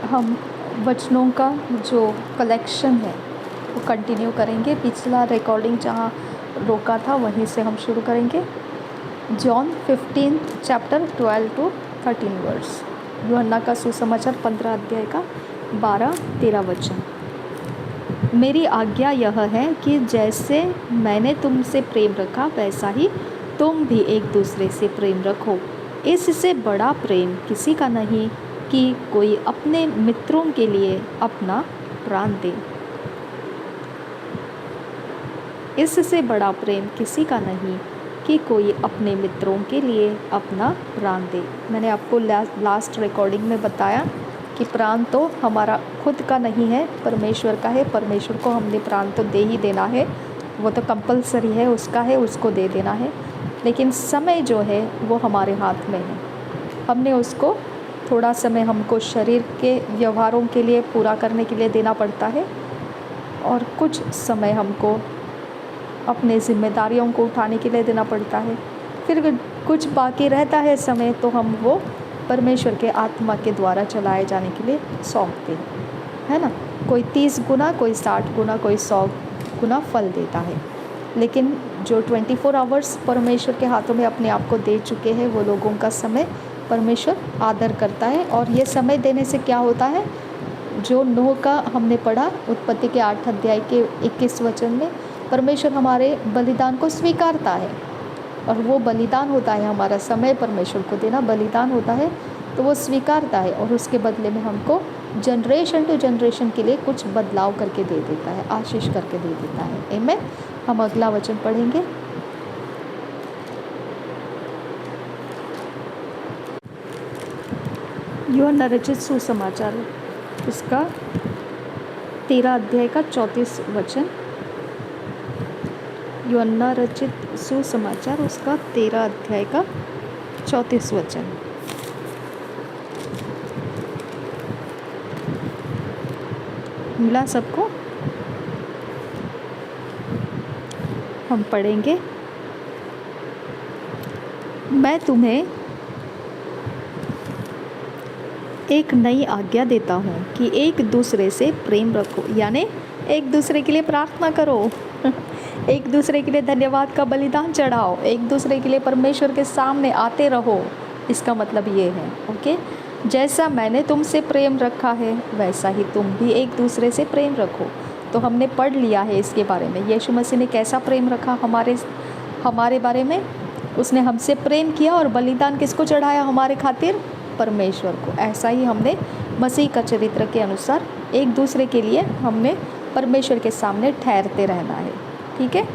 हम वचनों का जो कलेक्शन है वो कंटिन्यू करेंगे। पिछला रिकॉर्डिंग जहाँ रोका था वहीं से हम शुरू करेंगे। John 15 chapter 12 to 13 verse. यूहन्ना का सुसमाचार 15 अध्याय का 12-13 वचन। मेरी आज्ञा यह है कि जैसे मैंने तुमसे प्रेम रखा वैसा ही तुम भी एक दूसरे से प्रेम रखो। इससे बड़ा प्रेम किसी का नहीं कि कोई अपने मित्रों के लिए अपना प्राण दे। इससे बड़ा प्रेम किसी का नहीं कि कोई अपने मित्रों के लिए अपना प्राण दे। मैंने आपको लास्ट रिकॉर्डिंग में बताया कि प्राण तो हमारा खुद का नहीं है, परमेश्वर का है। परमेश्वर को हमने प्राण तो दे ही देना है, वो तो कंपलसरी है, उसका है, उसको दे देना है। लेकिन समय जो है वो हमारे हाथ में है। हमने उसको थोड़ा समय हमको शरीर के व्यवहारों के लिए पूरा करने के लिए देना पड़ता है, और कुछ समय हमको अपने जिम्मेदारियों को उठाने के लिए देना पड़ता है। फिर कुछ बाकी रहता है समय, तो हम वो परमेश्वर के आत्मा के द्वारा चलाए जाने के लिए सौंपते हैं, है ना। कोई 30 गुना, कोई 60 गुना, कोई 100 गुना फल देता है। लेकिन जो 24 आवर्स परमेश्वर के हाथों में अपने आप को दे चुके हैं, वो लोगों का समय परमेश्वर आदर करता है। और ये समय देने से क्या होता है, जो नूह का हमने पढ़ा उत्पत्ति के 8 अध्याय के 21 वचन में, परमेश्वर हमारे बलिदान को स्वीकारता है। और वो बलिदान होता है हमारा समय परमेश्वर को देना, बलिदान होता है, तो वो स्वीकारता है। और उसके बदले में हमको जनरेशन टू जनरेशन के लिए कुछ बदलाव करके दे देता है, आशीष करके दे देता है। आमीन। हम अगला वचन पढ़ेंगे। यूहन्ना रचित सुसमाचार, इसका 13 अध्याय का 34 वचन। यूहन्ना रचित सुसमाचार, उसका 13 अध्याय का 34 वचन। मिला सबको? हम पढ़ेंगे। मैं तुम्हें एक नई आज्ञा देता हूँ कि एक दूसरे से प्रेम रखो, यानी एक दूसरे के लिए प्रार्थना करो, एक दूसरे के लिए धन्यवाद का बलिदान चढ़ाओ, एक दूसरे के लिए परमेश्वर के सामने आते रहो। इसका मतलब ये है, ओके। जैसा मैंने तुमसे प्रेम रखा है वैसा ही तुम भी एक दूसरे से प्रेम रखो। तो हमने पढ़ लिया है इसके बारे में, यीशु मसीह ने कैसा प्रेम रखा हमारे बारे में। उसने हमसे प्रेम किया और बलिदान किसको चढ़ाया हमारे खातिर? परमेश्वर को। ऐसा ही हमने मसीह का चरित्र के अनुसार एक दूसरे के लिए हमने परमेश्वर के सामने ठहरते रहना है, ठीक है।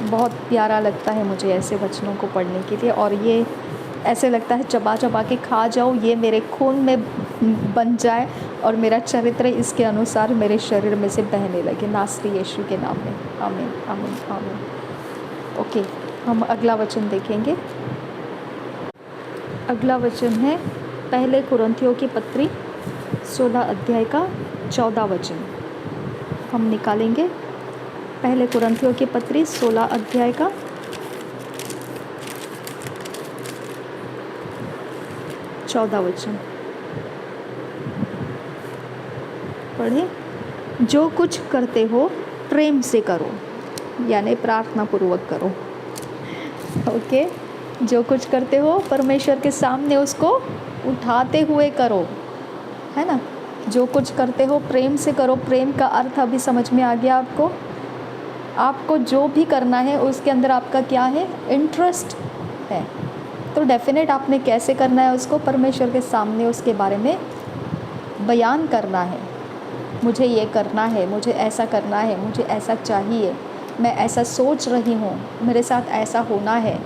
बहुत प्यारा लगता है मुझे ऐसे वचनों को पढ़ने के लिए, और ये ऐसे लगता है चबा चबा के खा जाओ, ये मेरे खून में बन जाए और मेरा चरित्र इसके अनुसार मेरे शरीर में से बहने लगे, नासरी यीशु के नाम में। आमीन, आमीन, आमीन। ओके, हम अगला वचन देखेंगे। अगला वचन है पहले कुरिन्थियों की पत्री 16 अध्याय का 14 वचन। हम निकालेंगे पहले कुरिन्थियों की पत्री 16 अध्याय का 14 वचन। पढ़े। जो कुछ करते हो प्रेम से करो, यानी प्रार्थना पूर्वक करो, ओके। जो कुछ करते हो परमेश्वर के सामने उसको उठाते हुए करो, है ना। जो कुछ करते हो प्रेम से करो। प्रेम का अर्थ अभी समझ में आ गया आपको? आपको जो भी करना है उसके अंदर आपका क्या है? इंटरेस्ट है। तो डेफिनेट आपने कैसे करना है उसको? परमेश्वर के सामने उसके बारे में बयान करना है। मुझे ये करना है, मुझे ऐसा करना है, मुझे ऐसा चाहिए, मैं ऐसा सोच रही हूँ, मेरे साथ ऐसा होना है,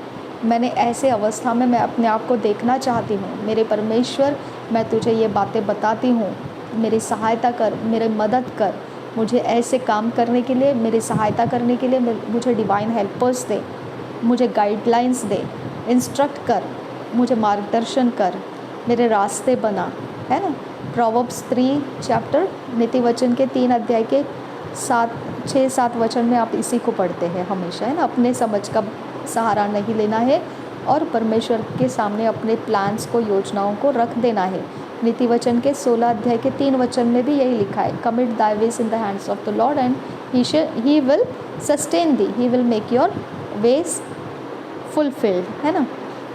मैंने ऐसे अवस्था में मैं अपने आप को देखना चाहती हूँ। मेरे परमेश्वर, मैं तुझे ये बातें बताती हूँ, मेरी सहायता कर, मेरी मदद कर, मुझे ऐसे काम करने के लिए, मेरी सहायता करने के लिए मुझे डिवाइन हेल्पर्स दे, मुझे गाइडलाइंस दे, इंस्ट्रक्ट कर, मुझे मार्गदर्शन कर, मेरे रास्ते बना, है ना। प्रोवर्ब्स 3 चैप्टर नीति वचन के 3 अध्याय के 6-7 वचन में आप इसी को पढ़ते हैं हमेशा, है ना। अपने समझ का सहारा नहीं लेना है और परमेश्वर के सामने अपने प्लान्स को, योजनाओं को रख देना है नीति वचन के 16 अध्याय के 3 वचन में भी यही लिखा है, commit Dai ways in the hands of the Lord and he will sustain the, he will make your ways fulfilled, है ना।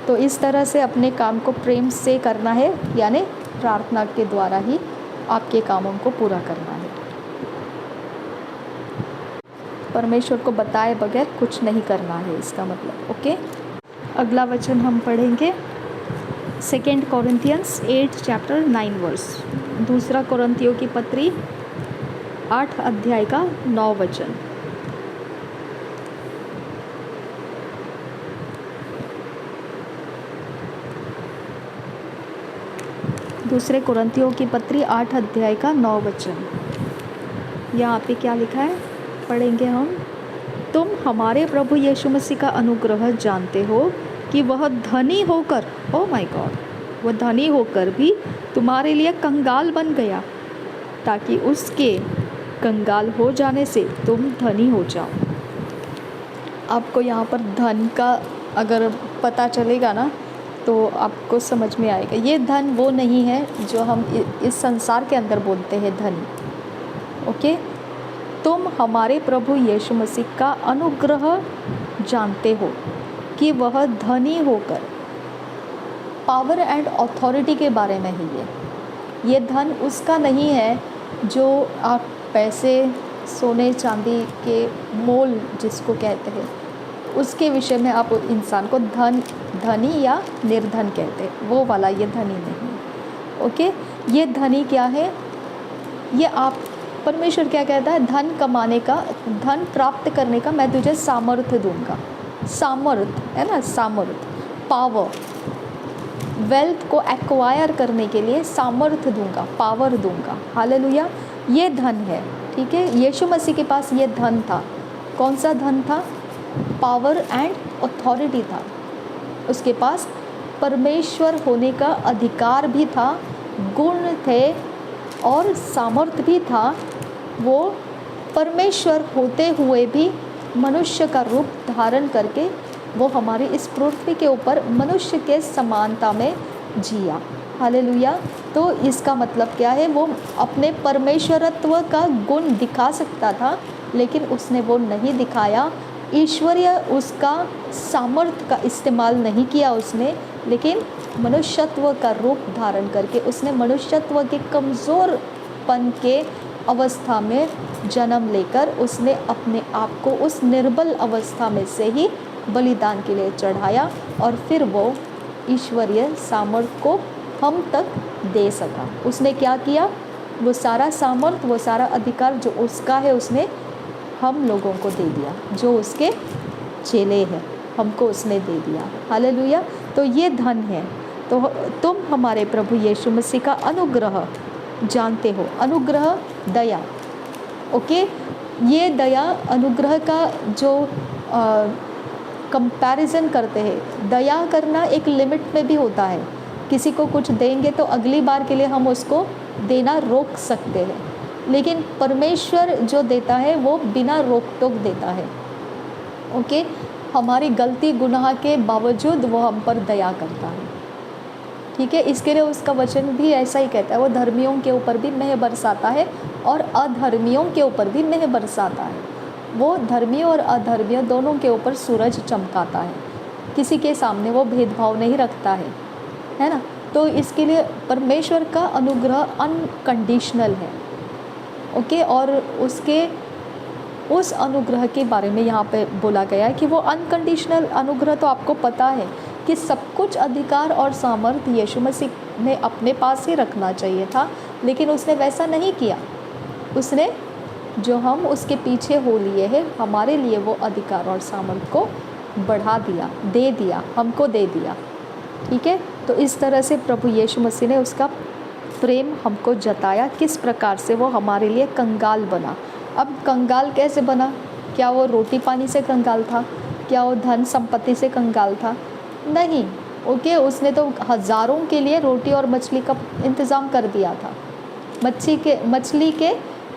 तो इस तरह से अपने काम को प्रेम से करना है, यानी प्रार्थना के द्वारा ही आपके कामों को पूरा करना है। परमेश्वर को बताए बगैर कुछ नहीं करना है, इसका मतलब। ओके, अगला वचन हम पढ़ेंगे 2 कोरिन्थियंस 8 चैप्टर 9 वर्स। दूसरा कोरिन्थियों की पत्री 8 अध्याय का 9 वचन। दूसरे कोरिन्थियों की पत्री 8 अध्याय का 9 वचन। यहाँ पे क्या लिखा है, पढ़ेंगे हम। तुम हमारे प्रभु यीशु मसीह का अनुग्रह जानते हो कि वह धनी होकर, ओ माय गॉड, वह धनी होकर भी तुम्हारे लिए कंगाल बन गया, ताकि उसके कंगाल हो जाने से तुम धनी हो जाओ। आपको यहाँ पर धन का अगर पता चलेगा ना तो आपको समझ में आएगा। ये धन वो नहीं है जो हम इस संसार के अंदर बोलते हैं धनी। ओके, तुम हमारे प्रभु यीशु मसीह का अनुग्रह जानते हो कि वह धनी होकर, पावर एंड अथॉरिटी के बारे में है ये धन उसका नहीं है जो आप पैसे, सोने चांदी के मोल जिसको कहते हैं, उसके विषय में आप इंसान को धनी या निर्धन कहते हैं, वो वाला ये धनी नहीं। ओके, ये धनी क्या है, ये आप, परमेश्वर क्या कहता है, धन कमाने का, धन प्राप्त करने का मैं तुझे सामर्थ्य दूंगा। सामर्थ्य है ना, सामर्थ्य, पावर, वेल्थ को एक्वायर करने के लिए सामर्थ्य दूंगा, पावर दूंगा। हालेलुया, ये धन है। ठीक है, यीशु मसीह के पास ये धन था। कौन सा धन था? पावर एंड अथॉरिटी था। उसके पास परमेश्वर होने का अधिकार भी था, गुण थे और सामर्थ्य भी था। वो परमेश्वर होते हुए भी मनुष्य का रूप धारण करके वो हमारी इस पृथ्वी के ऊपर मनुष्य के समानता में जिया। हालेलुया। तो इसका मतलब क्या है, वो अपने परमेश्वरत्व का गुण दिखा सकता था, लेकिन उसने वो नहीं दिखाया। ईश्वरीय उसका सामर्थ्य का इस्तेमाल नहीं किया उसने, लेकिन मनुष्यत्व का रूप धारण करके उसने मनुष्यत्व के कमज़ोरपन के अवस्था में जन्म लेकर उसने अपने आप को उस निर्बल अवस्था में से ही बलिदान के लिए चढ़ाया, और फिर वो ईश्वरीय सामर्थ्य को हम तक दे सका। उसने क्या किया, वो सारा सामर्थ्य, वो सारा अधिकार जो उसका है उसने हम लोगों को दे दिया, जो उसके चेले हैं हमको उसने दे दिया। हालेलुया। तो ये धन है। तो तुम हमारे प्रभु यीशु मसीह का अनुग्रह जानते हो। अनुग्रह, दया। ओके, ये दया अनुग्रह का जो कंपैरिजन करते हैं, दया करना एक लिमिट में भी होता है। किसी को कुछ देंगे तो अगली बार के लिए हम उसको देना रोक सकते हैं, लेकिन परमेश्वर जो देता है वो बिना रोक टोक देता है। ओके, हमारी गलती गुनाह के बावजूद वो हम पर दया करता है। ठीक है, इसके लिए उसका वचन भी ऐसा ही कहता है, वो धर्मियों के ऊपर भी मेह बरसाता है और अधर्मियों के ऊपर भी मेह बरसाता है। वो धर्मियों और अधर्मियों दोनों के ऊपर सूरज चमकाता है, किसी के सामने वो भेदभाव नहीं रखता है ना। तो इसके लिए परमेश्वर का अनुग्रह अनकंडीशनल है। ओके, और उसके उस अनुग्रह के बारे में यहाँ पे बोला गया है कि वो अनकंडीशनल अनुग्रह, तो आपको पता है कि सब कुछ अधिकार और सामर्थ्य यीशु मसीह ने अपने पास ही रखना चाहिए था, लेकिन उसने वैसा नहीं किया। उसने जो हम उसके पीछे हो लिए हैं, हमारे लिए वो अधिकार और सामर्थ्य को बढ़ा दिया, दे दिया, हमको दे दिया। ठीक है, तो इस तरह से प्रभु यीशु मसीह ने उसका प्रेम हमको जताया, किस प्रकार से वो हमारे लिए कंगाल बना। अब कंगाल कैसे बना? क्या वो रोटी पानी से कंगाल था? क्या वो धन संपत्ति से कंगाल था? नहीं। ओके, उसने तो हज़ारों के लिए रोटी और मछली का इंतज़ाम कर दिया था। मछली के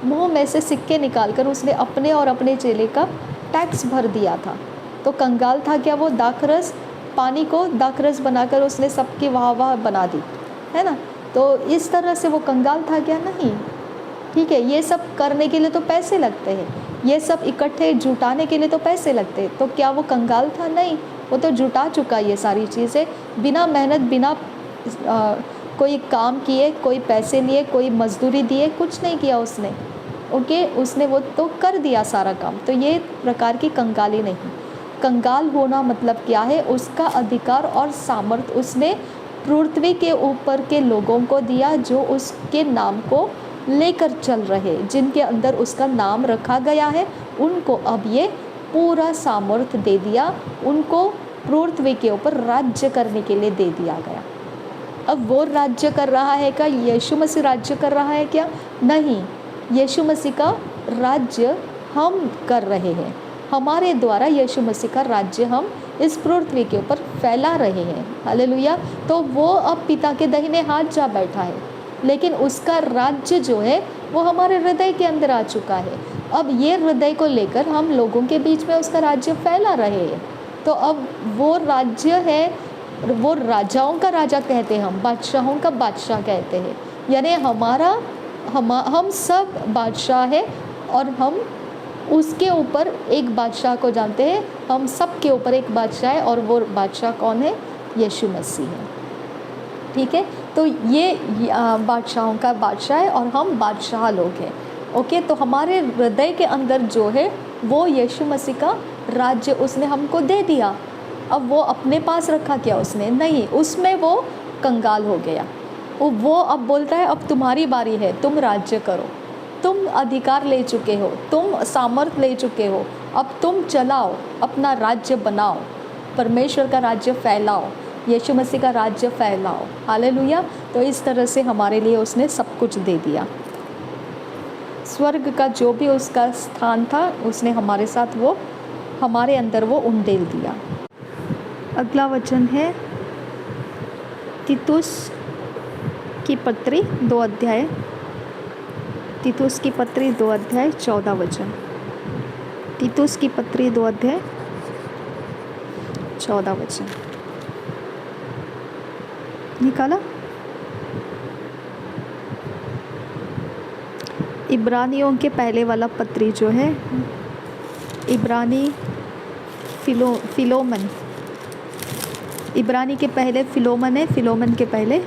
मुंह में से सिक्के निकालकर उसने अपने और अपने चेले का टैक्स भर दिया था। तो कंगाल था क्या वो? दाखरस, पानी को दाखरस बनाकर उसने सबकी वाह वाह बना दी, है ना। तो इस तरह से वो कंगाल था क्या? नहीं। ठीक है, ये सब करने के लिए तो पैसे लगते हैं, ये सब इकट्ठे जुटाने के लिए तो पैसे लगते हैं, तो क्या वो कंगाल था? नहीं, वो तो जुटा चुका ये सारी चीज़ें बिना मेहनत, बिना कोई काम किए, कोई पैसे लिए, कोई मजदूरी दिए, कुछ नहीं किया उसने। ओके, उसने वो तो कर दिया सारा काम। तो ये प्रकार की कंगाली नहीं। कंगाल होना मतलब क्या है? उसका अधिकार और सामर्थ्य उसने पृथ्वी के ऊपर के लोगों को दिया, जो उसके नाम को लेकर चल रहे, जिनके अंदर उसका नाम रखा गया है, उनको अब ये पूरा सामर्थ्य दे दिया, उनको पृथ्वी के ऊपर राज्य करने के लिए दे दिया गया। अब वो राज्य कर रहा है क्या? यीशु मसीह राज्य कर रहा है क्या? नहीं, यीशु मसीह का राज्य हम कर रहे हैं, हमारे द्वारा यीशु मसीह का राज्य हम इस पृथ्वी के ऊपर फैला रहे हैं। हालेलुया। तो वो अब पिता के दाहिने हाथ जा बैठा है, लेकिन उसका राज्य जो है वो हमारे हृदय के अंदर आ चुका है। अब ये हृदय को लेकर हम लोगों के बीच में उसका राज्य फैला रहे हैं। तो अब वो राज्य है, वो राजाओं का राजा कहते हैं, हम बादशाहों का बादशाह कहते हैं। यानी हम सब बादशाह है, और हम उसके ऊपर एक बादशाह को जानते हैं। हम सब के ऊपर एक बादशाह है, और वो बादशाह कौन है? यीशु मसीह है। ठीक है, तो ये बादशाहों का बादशाह है और हम बादशाह लोग हैं। ओके, तो हमारे हृदय के अंदर जो है वो यीशु मसीह का राज्य उसने हमको दे दिया। अब वो अपने पास रखा क्या उसने? नहीं, उसमें वो कंगाल हो गया। वो अब बोलता है अब तुम्हारी बारी है, तुम राज्य करो, तुम अधिकार ले चुके हो, तुम सामर्थ ले चुके हो, अब तुम चलाओ, अपना राज्य बनाओ, परमेश्वर का राज्य फैलाओ, यीशु मसीह का राज्य फैलाओ। हालेलुया। तो इस तरह से हमारे लिए उसने सब कुछ दे दिया। स्वर्ग का जो भी उसका स्थान था उसने हमारे साथ वो हमारे अंदर वो उंडेल दिया। अगला वचन है तीतुस की पत्री 2 अध्याय, तीतुस की पत्री 2 अध्याय 14 वचन। तीतुस की पत्री 2 अध्याय 14 वचन निकाला। इब्रानियों के पहले वाला पत्री जो है, इब्रानी फिलोमन, इब्रानी के पहले फिलोमन है, फिलोमन के पहले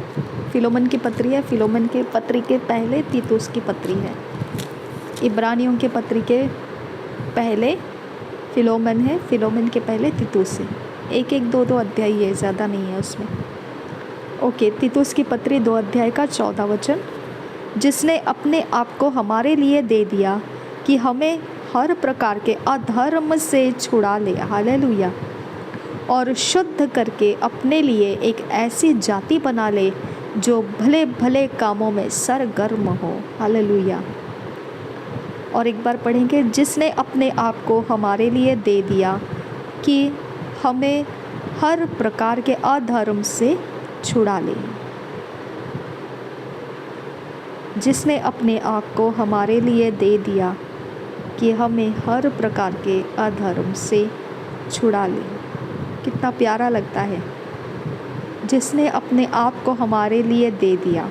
फिलोमन की पत्री है, फिलोमन के पत्री के पहले तीतुस की पत्री है। इब्रानियों के पत्री के पहले फिलोमन है, फिलोमन के पहले तीतुस है। 1-1, 2-2 अध्याय है, ज़्यादा नहीं है उसमें। ओके, तीतुस की पत्री 2 अध्याय का 14 वचन। जिसने अपने आप को हमारे लिए दे दिया कि हमें हर प्रकार के अधर्म से छुड़ा ले। हालेलुया। और शुद्ध करके अपने लिए एक ऐसी जाति बना ले जो भले भले कामों में सरगर्म हो। हालेलुया। और एक बार पढ़ेंगे, जिसने अपने आप को हमारे लिए दे दिया कि हमें हर प्रकार के अधर्म से छुड़ा ले। जिसने अपने आप को हमारे लिए दे दिया कि हमें हर प्रकार के अधर्म से छुड़ा ले। कितना प्यारा लगता है। जिसने अपने आप को हमारे लिए दे दिया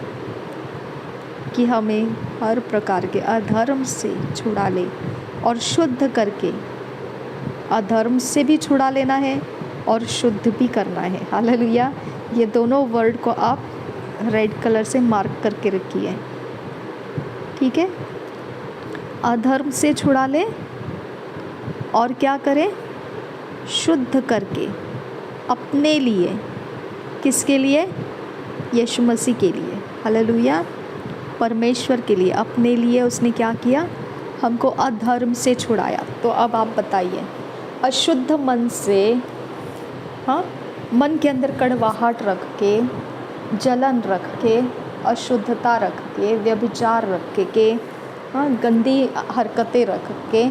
कि हमें हर प्रकार के अधर्म से छुड़ा ले, और शुद्ध करके, अधर्म से भी छुड़ा लेना है और शुद्ध भी करना है। हालेलुया। ये दोनों वर्ड को आप रेड कलर से मार्क करके रखिए। ठीक है, अधर्म से छुड़ा ले और क्या करें? शुद्ध करके अपने लिए। किसके लिए? यीशु मसीह के लिए। हालेलुया। परमेश्वर के लिए, अपने लिए उसने क्या किया? हमको अधर्म से छुड़ाया। तो अब आप बताइए, अशुद्ध मन से, हाँ, मन के अंदर कड़वाहट रख के, जलन रख के, अशुद्धता रख के, व्यभिचार रख के, हाँ, गंदी हरकतें रख के,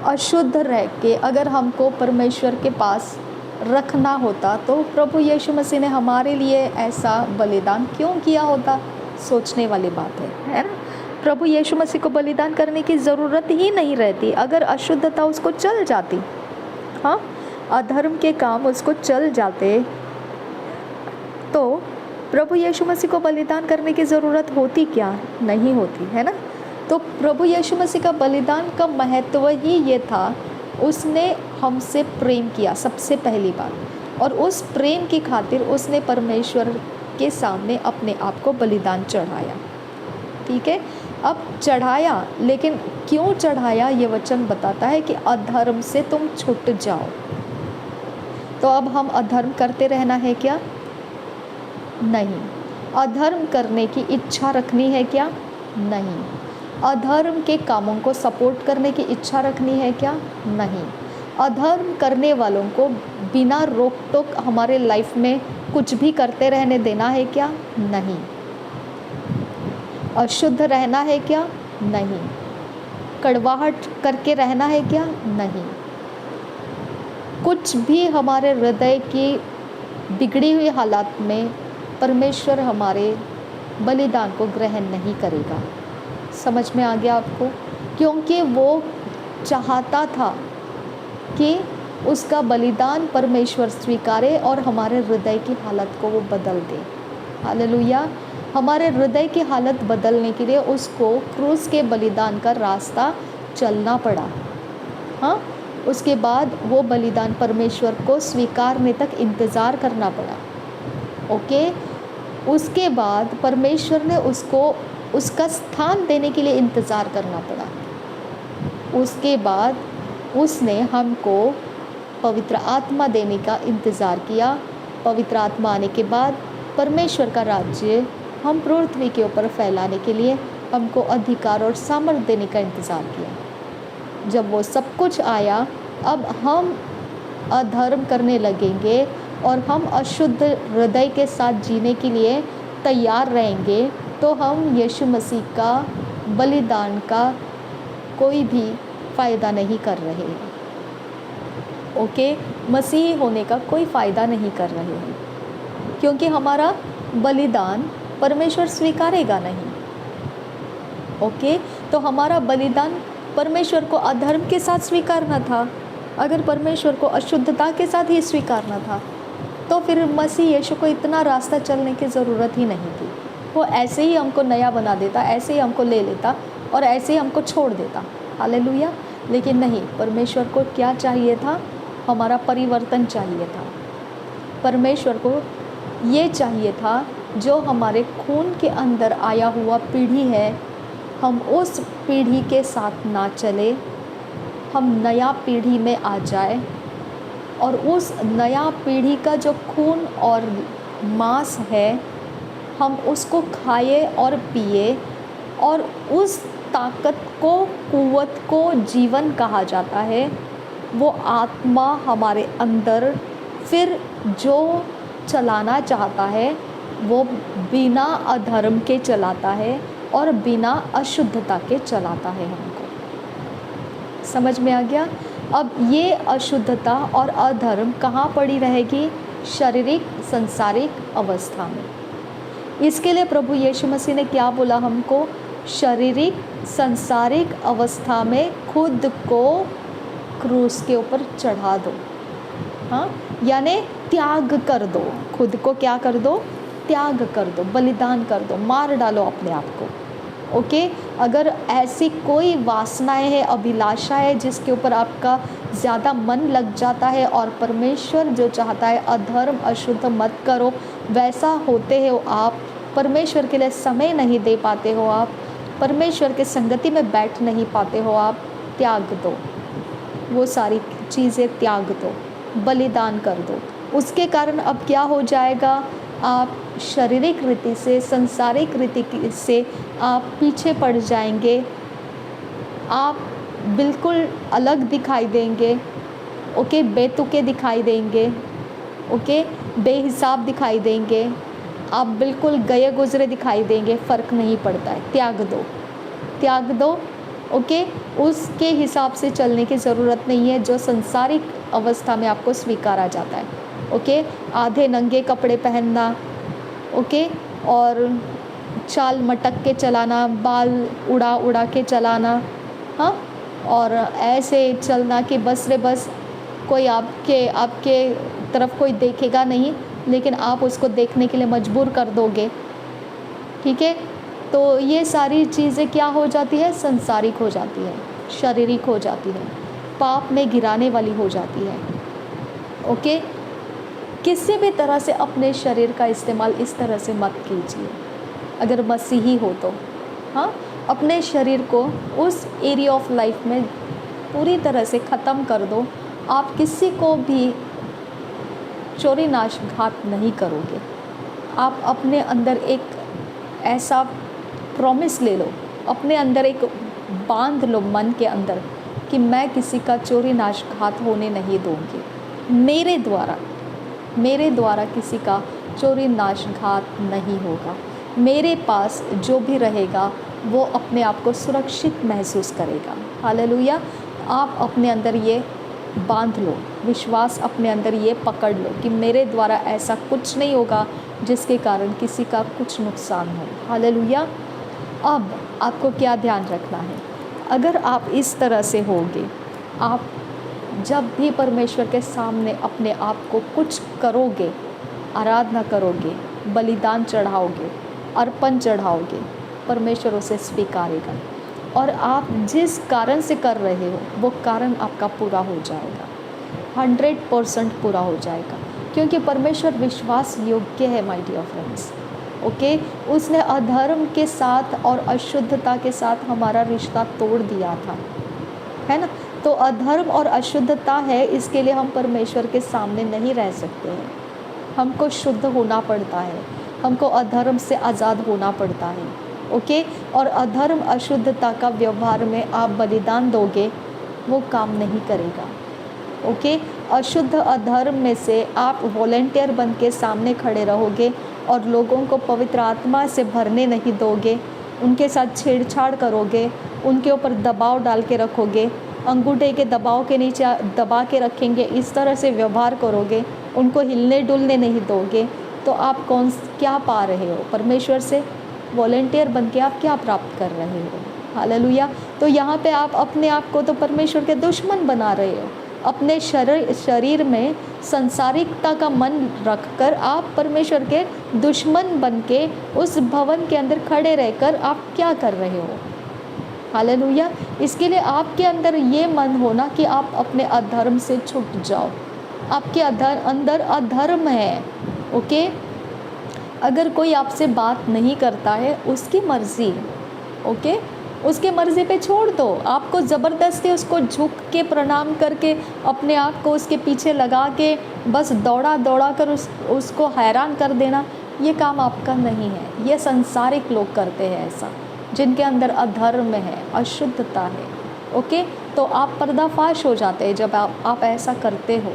अशुद्ध रह के अगर हमको परमेश्वर के पास रखना होता तो प्रभु यीशु मसीह ने हमारे लिए ऐसा बलिदान क्यों किया होता? सोचने वाली बात है ना? प्रभु यीशु मसीह को बलिदान करने की ज़रूरत ही नहीं रहती अगर अशुद्धता उसको चल जाती। हाँ, अधर्म के काम उसको चल जाते तो प्रभु यीशु मसीह को बलिदान करने की ज़रूरत होती क्या? नहीं होती, है ना। तो प्रभु यीशु मसीह का बलिदान का महत्व ही ये था, उसने हमसे प्रेम किया सबसे पहली बार, और उस प्रेम की खातिर उसने परमेश्वर के सामने अपने आप को बलिदान चढ़ाया। ठीक है, अब चढ़ाया, लेकिन क्यों चढ़ाया ये वचन बताता है कि अधर्म से तुम छूट जाओ। तो अब हम अधर्म करते रहना है क्या? नहीं। अधर्म करने की इच्छा रखनी है क्या? नहीं। अधर्म के कामों को सपोर्ट करने की इच्छा रखनी है क्या? नहीं। अधर्म करने वालों को बिना रोक टोक हमारे लाइफ में कुछ भी करते रहने देना है क्या? नहीं। अशुद्ध रहना है क्या? नहीं। कड़वाहट करके रहना है क्या? नहीं। कुछ भी हमारे हृदय की बिगड़ी हुई हालात में परमेश्वर हमारे बलिदान को ग्रहण नहीं करेगा। समझ में आ गया आपको? क्योंकि वो चाहता था कि उसका बलिदान परमेश्वर स्वीकारे और हमारे हृदय की हालत को वो बदल दे। हालेलुया। हमारे हृदय की हालत बदलने के लिए उसको क्रूस के बलिदान का रास्ता चलना पड़ा। हाँ, उसके बाद वो बलिदान परमेश्वर को स्वीकारने तक इंतज़ार करना पड़ा। ओके, उसके बाद परमेश्वर ने उसको उसका स्थान देने के लिए इंतज़ार करना पड़ा। उसके बाद उसने हमको पवित्र आत्मा देने का इंतज़ार किया। पवित्र आत्मा आने के बाद परमेश्वर का राज्य हम पृथ्वी के ऊपर फैलाने के लिए हमको अधिकार और सामर्थ्य देने का इंतज़ार किया। जब वो सब कुछ आया, अब हम अधर्म करने लगेंगे और हम अशुद्ध हृदय के साथ जीने के लिए तैयार रहेंगे, तो हम यीशु मसीह का बलिदान का कोई भी फ़ायदा नहीं कर रहे हैं। ओके, मसीही होने का कोई फ़ायदा नहीं कर रहे हैं, क्योंकि हमारा बलिदान परमेश्वर स्वीकारेगा नहीं। ओके, तो हमारा बलिदान परमेश्वर को अधर्म के साथ स्वीकारना था। अगर परमेश्वर को अशुद्धता के साथ ही स्वीकारना था, तो फिर मसीह यीशु को इतना रास्ता चलने की ज़रूरत ही नहीं थी। वो ऐसे ही हमको नया बना देता, ऐसे ही हमको ले लेता और ऐसे ही हमको छोड़ देता। हालेलुया। लेकिन नहीं, परमेश्वर को क्या चाहिए था? हमारा परिवर्तन चाहिए था। परमेश्वर को ये चाहिए था, जो हमारे खून के अंदर आया हुआ पीढ़ी है, हम उस पीढ़ी के साथ ना चले, हम नया पीढ़ी में आ जाए और उस नया पीढ़ी का जो खून और मांस है, हम उसको खाए और पिए, और उस ताकत को, कुव्वत को जीवन कहा जाता है। वो आत्मा हमारे अंदर फिर जो चलाना चाहता है, वो बिना अधर्म के चलाता है और बिना अशुद्धता के चलाता है हमको। समझ में आ गया? अब ये अशुद्धता और अधर्म कहाँ पड़ी रहेगी? शारीरिक संसारिक अवस्था में। इसके लिए प्रभु यीशु मसीह ने क्या बोला हमको? शारीरिक संसारिक अवस्था में खुद को क्रूस के ऊपर चढ़ा दो। हाँ, यानी त्याग कर दो। खुद को क्या कर दो? त्याग कर दो, बलिदान कर दो, मार डालो अपने आप को। ओके, अगर ऐसी कोई वासनाएं है, अभिलाषा है जिसके ऊपर आपका ज़्यादा मन लग जाता है और परमेश्वर जो चाहता है अधर्म अशुद्ध मत करो, वैसा होते हो आप, परमेश्वर के लिए समय नहीं दे पाते हो आप, परमेश्वर के संगति में बैठ नहीं पाते हो आप, त्याग दो। वो सारी चीज़ें त्याग दो, बलिदान कर दो। उसके कारण अब क्या हो जाएगा? आप शारीरिक रीति से, संसारिक रीति से आप पीछे पड़ जाएंगे। आप बिल्कुल अलग दिखाई देंगे। ओके, बेतुके दिखाई देंगे। ओके, बेहिसाब दिखाई देंगे। आप बिल्कुल गए गुजरे दिखाई देंगे। फ़र्क नहीं पड़ता है, त्याग दो, त्याग दो। ओके, उसके हिसाब से चलने की ज़रूरत नहीं है जो संसारिक अवस्था में आपको स्वीकारा जाता है। ओके, आधे नंगे कपड़े पहनना, ओके, और चाल मटक के चलाना, बाल उड़ा उड़ा के चलाना, हाँ, और ऐसे चलना कि बस रे बस कोई आपके तरफ कोई देखेगा नहीं, लेकिन आप उसको देखने के लिए मजबूर कर दोगे, ठीक है, तो ये सारी चीज़ें क्या हो जाती है, संसारिक हो जाती है, शारीरिक हो जाती है, पाप में गिराने वाली हो जाती है। ओके, किसी भी तरह से अपने शरीर का इस्तेमाल इस तरह से मत कीजिए अगर मसीही हो तो। हाँ, अपने शरीर को उस एरिया ऑफ लाइफ में पूरी तरह से ख़त्म कर दो। आप किसी को भी चोरी नाशघात नहीं करोगे। आप अपने अंदर एक ऐसा प्रॉमिस ले लो, अपने अंदर एक बांध लो मन के अंदर कि मैं किसी का चोरी नाशघात होने नहीं दूंगी। मेरे द्वारा किसी का चोरी नाशघात नहीं होगा। मेरे पास जो भी रहेगा वो अपने आप को सुरक्षित महसूस करेगा। हालेलुया। आप अपने अंदर ये बांध लो, विश्वास अपने अंदर ये पकड़ लो कि मेरे द्वारा ऐसा कुछ नहीं होगा जिसके कारण किसी का कुछ नुकसान हो। हालेलुया। अब आपको क्या ध्यान रखना है, अगर आप इस तरह से होगे, आप जब भी परमेश्वर के सामने अपने आप को कुछ करोगे, आराधना करोगे, बलिदान चढ़ाओगे, अर्पण चढ़ाओगे, परमेश्वर उसे स्वीकारेगा और आप जिस कारण से कर रहे हो वो कारण आपका पूरा हो जाएगा, 100% पूरा हो जाएगा, क्योंकि परमेश्वर विश्वास योग्य है माय डियर फ्रेंड्स। ओके, उसने अधर्म के साथ और अशुद्धता के साथ हमारा रिश्ता तोड़ दिया था, है ना। तो अधर्म और अशुद्धता है, इसके लिए हम परमेश्वर के सामने नहीं रह सकते हैं। हमको शुद्ध होना पड़ता है, हमको अधर्म से आज़ाद होना पड़ता है। ओके, और अधर्म अशुद्धता का व्यवहार में आप बलिदान दोगे, वो काम नहीं करेगा। ओके, अशुद्ध अधर्म में से आप वॉलंटियर बन के सामने खड़े रहोगे और लोगों को पवित्र आत्मा से भरने नहीं दोगे, उनके साथ छेड़छाड़ करोगे, उनके ऊपर दबाव डाल के रखोगे, अंगूठे के दबाव के नीचे दबा के रखेंगे, इस तरह से व्यवहार करोगे, उनको हिलने डुलने नहीं दोगे, तो आप क्या पा रहे हो परमेश्वर से? वॉलंटियर बन के आप क्या प्राप्त कर रहे हो? हालेलुया। तो यहाँ पे आप अपने आप को तो परमेश्वर के दुश्मन बना रहे हो। अपने शरीर में संसारिकता का मन रखकर आप परमेश्वर के दुश्मन बन के उस भवन के अंदर खड़े रहकर आप क्या कर रहे हो? हालेलुया। इसके लिए आपके अंदर ये मन होना कि आप अपने अधर्म से छूट जाओ। आपके अंदर अधर्म है। ओके, अगर कोई आपसे बात नहीं करता है, उसकी मर्ज़ी, ओके, उसके मर्ज़ी पे छोड़ दो। आपको ज़बरदस्ती उसको झुक के प्रणाम करके अपने आप को उसके पीछे लगा के बस दौड़ा कर उसको हैरान कर देना, ये काम आपका नहीं है। ये संसारिक लोग करते हैं ऐसा, जिनके अंदर अधर्म है, अशुद्धता है। ओके, तो आप पर्दाफाश हो जाते हैं जब आप ऐसा करते हो।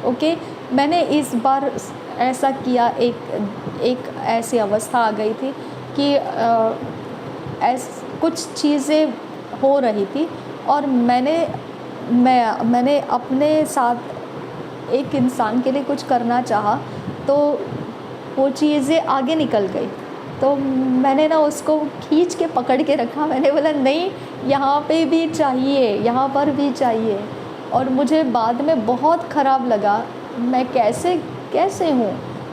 ओके, मैंने इस बार ऐसा किया, एक ऐसी अवस्था आ गई थी कि कुछ चीज़ें हो रही थी और मैंने अपने साथ एक इंसान के लिए कुछ करना चाहा, तो वो चीज़ें आगे निकल गई। तो मैंने ना उसको खींच के पकड़ के रखा। मैंने बोला नहीं, यहाँ पे भी चाहिए, यहाँ पर भी चाहिए। और मुझे बाद में बहुत ख़राब लगा, मैं कैसे हूँ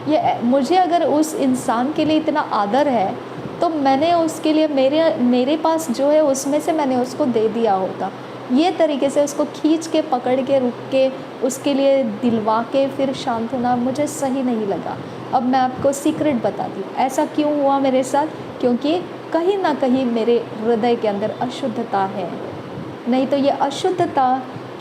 ये। मुझे अगर उस इंसान के लिए इतना आदर है तो मैंने उसके लिए मेरे पास जो है उसमें से मैंने उसको दे दिया होता। ये तरीके से उसको खींच के पकड़ के रुक के उसके लिए दिलवा के फिर शांत होना मुझे सही नहीं लगा। अब मैं आपको सीक्रेट बताती हूँ ऐसा क्यों हुआ मेरे साथ, क्योंकि कहीं ना कहीं मेरे हृदय के अंदर अशुद्धता है। नहीं तो ये अशुद्धता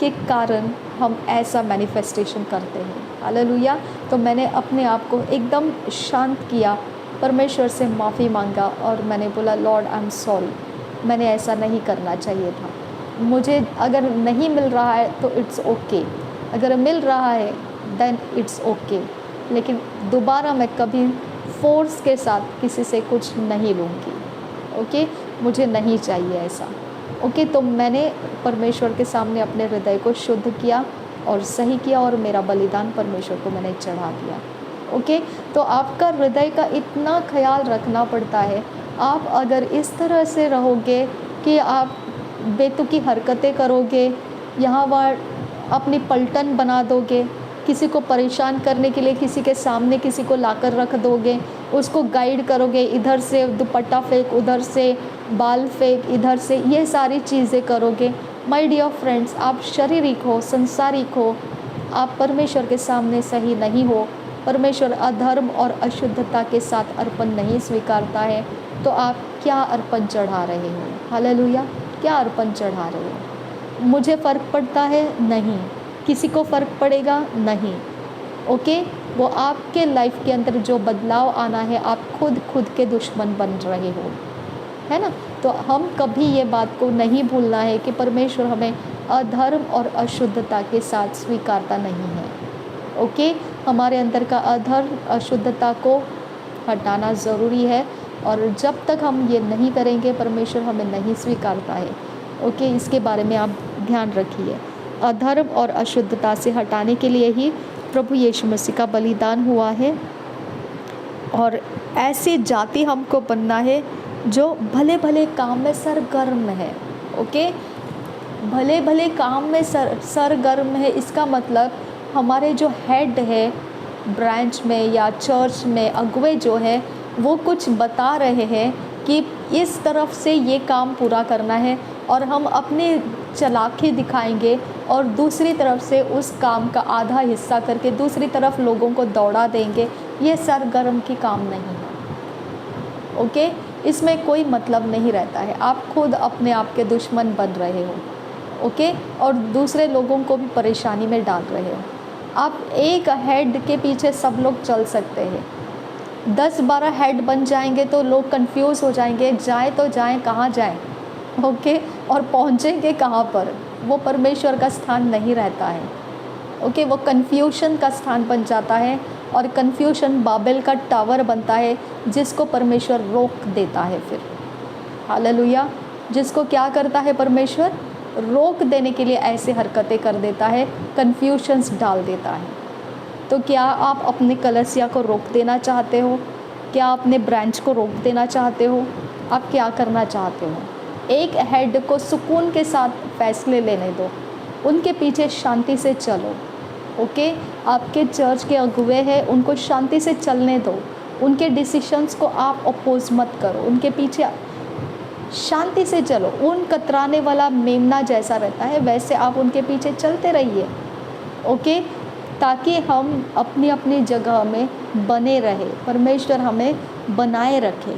के कारण हम ऐसा मैनिफेस्टेशन करते हैं। हालेलुया। तो मैंने अपने आप को एकदम शांत किया, परमेश्वर से माफ़ी मांगा और मैंने बोला लॉर्ड आई एम सॉरी, मैंने ऐसा नहीं करना चाहिए था। मुझे अगर नहीं मिल रहा है तो इट्स ओके, अगर मिल रहा है देन इट्स ओके, लेकिन दोबारा मैं कभी फोर्स के साथ किसी से कुछ नहीं लूँगी। ओके, मुझे नहीं चाहिए ऐसा। ओके, तो मैंने परमेश्वर के सामने अपने हृदय को शुद्ध किया और सही किया और मेरा बलिदान परमेश्वर को मैंने चढ़ा दिया। ओके, तो आपका हृदय का इतना ख्याल रखना पड़ता है। आप अगर इस तरह से रहोगे कि आप बेतुकी हरकतें करोगे, यहाँ वहाँ अपनी पलटन बना दोगे किसी को परेशान करने के लिए किसी के सामने किसी को लाकर रख दोगे, उसको गाइड करोगे, इधर से दुपट्टा फेंक, उधर से बाल फेंक, इधर से, ये सारी चीज़ें करोगे। माय डियर फ्रेंड्स, आप शारीरिक हो, संसारिक हो, आप परमेश्वर के सामने सही नहीं हो। परमेश्वर अधर्म और अशुद्धता के साथ अर्पण नहीं स्वीकारता है। तो आप क्या अर्पण चढ़ा रहे हो? हालेलुया, क्या अर्पण चढ़ा रहे हो? मुझे फ़र्क पड़ता है? नहीं। किसी को फ़र्क पड़ेगा? नहीं। ओके, वो आपके लाइफ के अंदर जो बदलाव आना है, आप खुद के दुश्मन बन रहे हो, है ना। तो हम कभी ये बात को नहीं भूलना है कि परमेश्वर हमें अधर्म और अशुद्धता के साथ स्वीकारता नहीं है। ओके, हमारे अंदर का अधर्म अशुद्धता को हटाना ज़रूरी है, और जब तक हम ये नहीं करेंगे परमेश्वर हमें नहीं स्वीकारता है। ओके, इसके बारे में आप ध्यान रखिए। अधर्म और अशुद्धता से हटाने के लिए ही प्रभु यीशु मसीह का बलिदान हुआ है, और ऐसी जाति हमको बनना है जो भले भले काम में सरगर्म है। ओके, भले भले काम में सरगर्म है, इसका मतलब हमारे जो हेड है ब्रांच में या चर्च में, अगुवे जो है, वो कुछ बता रहे हैं कि इस तरफ से ये काम पूरा करना है, और हम अपनी चालाकी दिखाएंगे और दूसरी तरफ से उस काम का आधा हिस्सा करके दूसरी तरफ लोगों को दौड़ा देंगे। ये सरगर्म की काम नहीं है। ओके, इसमें कोई मतलब नहीं रहता है। आप खुद अपने आप के दुश्मन बन रहे हो। ओके, और दूसरे लोगों को भी परेशानी में डाल रहे हो। आप एक हेड के पीछे सब लोग चल सकते हैं, 10-12 हेड बन जाएंगे तो लोग कंफ्यूज हो जाएंगे, जाए तो जाएं, कहाँ जाएं? ओके, और पहुँचेंगे कहाँ पर? वो परमेश्वर का स्थान नहीं रहता है। ओके, वो कन्फ्यूशन का स्थान बन जाता है, और कन्फ्यूशन बाबेल का टावर बनता है जिसको परमेश्वर रोक देता है। फिर हालेलुया, जिसको क्या करता है परमेश्वर? रोक देने के लिए ऐसे हरकतें कर देता है, कन्फ्यूशंस डाल देता है। तो क्या आप अपने कलीसिया को रोक देना चाहते हो? क्या अपने ब्रांच को रोक देना चाहते हो? आप क्या करना चाहते हो? एक हेड को सुकून के साथ फैसले लेने दो, उनके पीछे शांति से चलो। ओके, आपके चर्च के अगुवे हैं, उनको शांति से चलने दो, उनके डिसीशंस को आप अपोज मत करो, उनके पीछे शांति से चलो। ऊन कतराने वाला मेमना जैसा रहता है वैसे आप उनके पीछे चलते रहिए। ओके, ताकि हम अपनी अपनी जगह में बने रहे, परमेश्वर हमें बनाए रखे,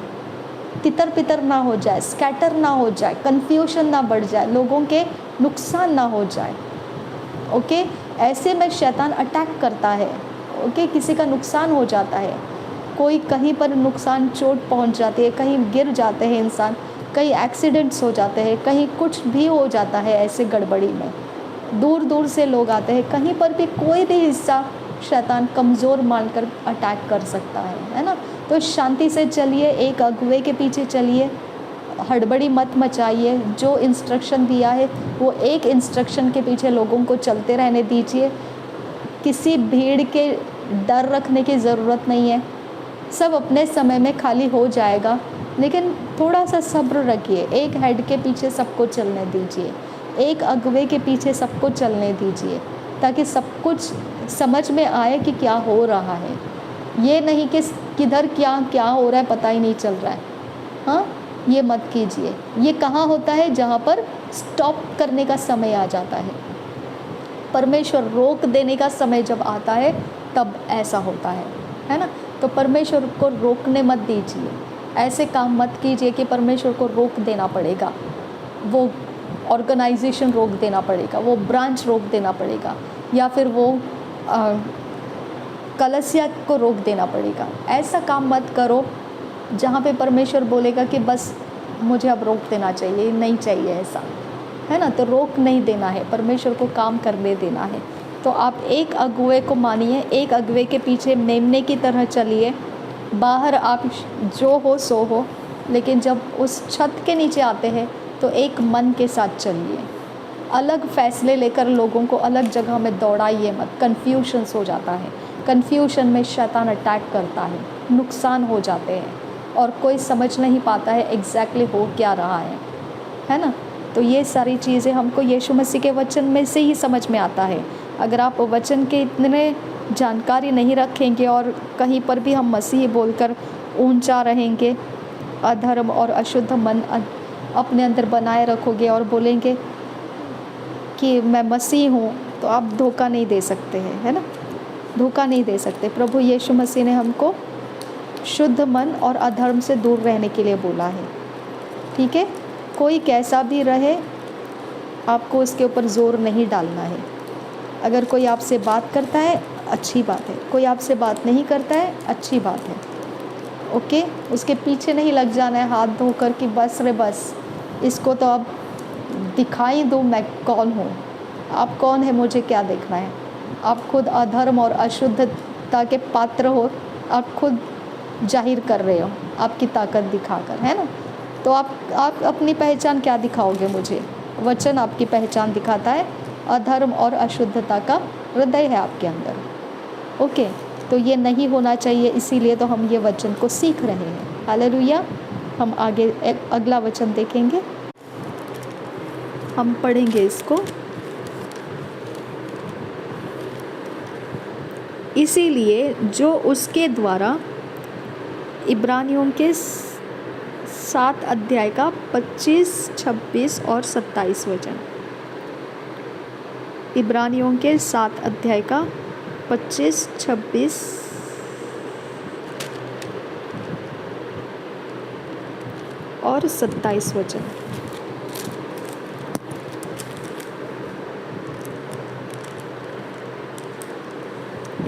तितर पितर ना हो जाए, स्कैटर ना हो जाए, कन्फ्यूशन ना बढ़ जाए, लोगों के नुकसान ना हो जाए। ओके, ऐसे में शैतान अटैक करता है। ओके, किसी का नुकसान हो जाता है, कोई कहीं पर नुकसान, चोट पहुंच जाती है, कहीं गिर जाते हैं इंसान, कहीं एक्सीडेंट्स हो जाते हैं, कहीं कुछ भी हो जाता है। ऐसे गड़बड़ी में दूर दूर से लोग आते हैं, कहीं पर भी कोई भी हिस्सा शैतान कमज़ोर मानकर अटैक कर सकता है ना। तो शांति से चलिए, एक अगुवे के पीछे चलिए, हड़बड़ी मत मचाइए। जो इंस्ट्रक्शन दिया है वो एक इंस्ट्रक्शन के पीछे लोगों को चलते रहने दीजिए। किसी भीड़ के डर रखने की ज़रूरत नहीं है, सब अपने समय में खाली हो जाएगा, लेकिन थोड़ा सा सब्र रखिए। एक हेड के पीछे सबको चलने दीजिए, एक अगुवे के पीछे सबको चलने दीजिए, ताकि सब कुछ समझ में आए कि क्या हो रहा है। ये नहीं कि किधर क्या क्या हो रहा है पता ही नहीं चल रहा है। हाँ, ये मत कीजिए। ये कहाँ होता है? जहाँ पर स्टॉप करने का समय आ जाता है। परमेश्वर रोक देने का समय जब आता है तब ऐसा होता है ना। तो परमेश्वर को रोकने मत दीजिए, ऐसे काम मत कीजिए कि परमेश्वर को रोक देना पड़ेगा, वो ऑर्गेनाइजेशन रोक देना पड़ेगा, वो ब्रांच रोक देना पड़ेगा, या फिर वो कलीसिया को रोक देना पड़ेगा। ऐसा काम मत करो जहाँ पे परमेश्वर बोलेगा कि बस मुझे अब रोक देना चाहिए, नहीं चाहिए ऐसा, है ना। तो रोक नहीं देना है, परमेश्वर को काम करने देना है। तो आप एक अगुवे को मानिए, एक अगुवे के पीछे मेमने की तरह चलिए। बाहर आप जो हो सो हो, लेकिन जब उस छत के नीचे आते हैं तो एक मन के साथ चलिए। अलग फैसले लेकर लोगों को अलग जगह में दौड़ाइए मत, कन्फ्यूशंस हो जाता है। कन्फ्यूशन में शैतान अटैक करता है, नुकसान हो जाते हैं, और कोई समझ नहीं पाता है एग्जैक्टली हो क्या रहा है ना। तो ये सारी चीज़ें हमको यीशु मसीह के वचन में से ही समझ में आता है। अगर आप वचन के इतने जानकारी नहीं रखेंगे और कहीं पर भी हम मसीही बोलकर ऊंचा रहेंगे, अधर्म और अशुद्ध मन अपने अंदर बनाए रखोगे और बोलेंगे कि मैं मसीह हूँ, तो आप धोखा नहीं दे सकते हैं, है ना, धोखा नहीं दे सकते। प्रभु यीशु मसीह ने हमको शुद्ध मन और अधर्म से दूर रहने के लिए बोला है, ठीक है। कोई कैसा भी रहे, आपको उसके ऊपर ज़ोर नहीं डालना है। अगर कोई आपसे बात करता है अच्छी बात है, कोई आपसे बात नहीं करता है अच्छी बात है, ओके। उसके पीछे नहीं लग जाना है हाथ धोकर कि बस रे बस, इसको तो अब दिखाई दो मैं कौन हूँ। आप कौन है, मुझे क्या देखना है। आप खुद अधर्म और अशुद्धता के पात्र हो, आप खुद जाहिर कर रहे हो आपकी ताकत दिखाकर, है ना। तो आप अपनी पहचान क्या दिखाओगे मुझे। वचन आपकी पहचान दिखाता है, अधर्म और अशुद्धता का हृदय है आपके अंदर, ओके। तो ये नहीं होना चाहिए, इसीलिए तो हम ये वचन को सीख रहे हैं। हालेलुया। हम आगे अगला वचन देखेंगे, हम पढ़ेंगे इसको। इसीलिए जो उसके द्वारा, इब्रानियों के 7 अध्याय का 25, 26 और 27 वचन। इब्रानियों के 7 अध्याय का 25, 26 और 27 वचन।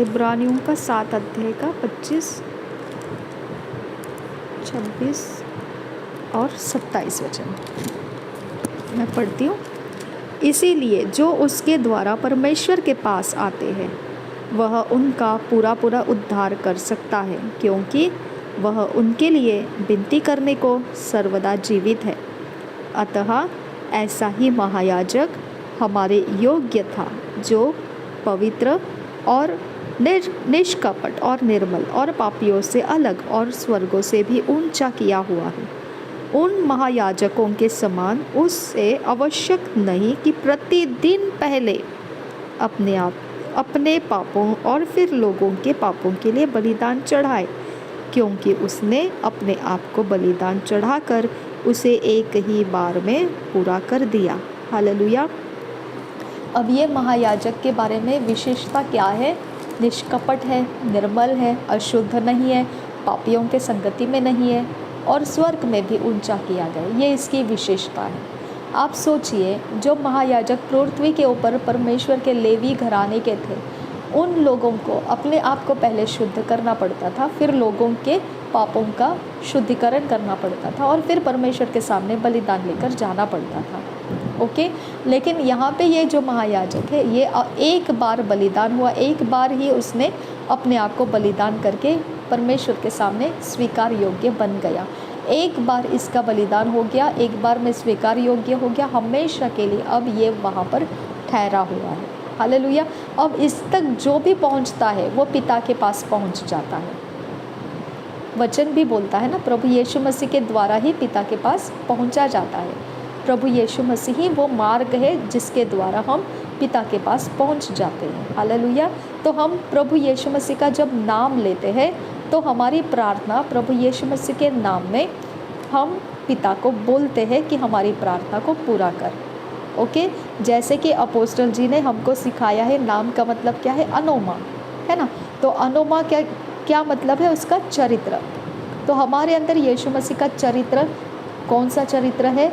इब्रानियों का 7 अध्याय का 25, 26 और 27 वचन मैं पढ़ती हूँ। इसीलिए जो उसके द्वारा परमेश्वर के पास आते हैं वह उनका पूरा पूरा उद्धार कर सकता है, क्योंकि वह उनके लिए विनती करने को सर्वदा जीवित है। अतः ऐसा ही महायाजक हमारे योग्य था, जो पवित्र और निष्कपट और निर्मल और पापियों से अलग और स्वर्गों से भी ऊंचा किया हुआ है। उन महायाजकों के समान उससे आवश्यक नहीं कि प्रतिदिन पहले अपने पापों और फिर लोगों के पापों के लिए बलिदान चढ़ाए, क्योंकि उसने अपने आप को बलिदान चढ़ाकर उसे एक ही बार में पूरा कर दिया। हालेलुया। अब ये महायाजक के बारे में विशेषता क्या है? निष्कपट है, निर्मल है, अशुद्ध नहीं है, पापियों के संगति में नहीं है और स्वर्ग में भी ऊंचा किया गया। ये इसकी विशेषता है। आप सोचिए, जो महायाजक पृथ्वी के ऊपर परमेश्वर के लेवी घराने के थे, उन लोगों को अपने आप को पहले शुद्ध करना पड़ता था, फिर लोगों के पापों का शुद्धिकरण करना पड़ता था और फिर परमेश्वर के सामने बलिदान लेकर जाना पड़ता था, ओके। लेकिन यहाँ पे ये जो महायाजक है, ये एक बार बलिदान हुआ, एक बार ही उसने अपने आप को बलिदान करके परमेश्वर के सामने स्वीकार योग्य बन गया। एक बार इसका बलिदान हो गया, एक बार में स्वीकार योग्य हो गया, हमेशा के लिए अब ये वहाँ पर ठहरा हुआ है। हालेलुया। अब इस तक जो भी पहुँचता है वो पिता के पास पहुँच जाता है। वचन भी बोलता है ना, प्रभु यीशु मसीह के द्वारा ही पिता के पास पहुँचा जाता है। प्रभु यीशु मसीह ही वो मार्ग है जिसके द्वारा हम पिता के पास पहुँच जाते हैं। हालेलुया। तो हम प्रभु यीशु मसीह का जब नाम लेते हैं तो हमारी प्रार्थना प्रभु यीशु मसीह के नाम में हम पिता को बोलते हैं कि हमारी प्रार्थना को पूरा कर, ओके। जैसे कि अपोस्टल जी ने हमको सिखाया है, नाम का मतलब क्या है? अनोमा, है ना। तो अनोमा क्या मतलब है? उसका चरित्र। तो हमारे अंदर यीशु मसीह का चरित्र कौन सा चरित्र है?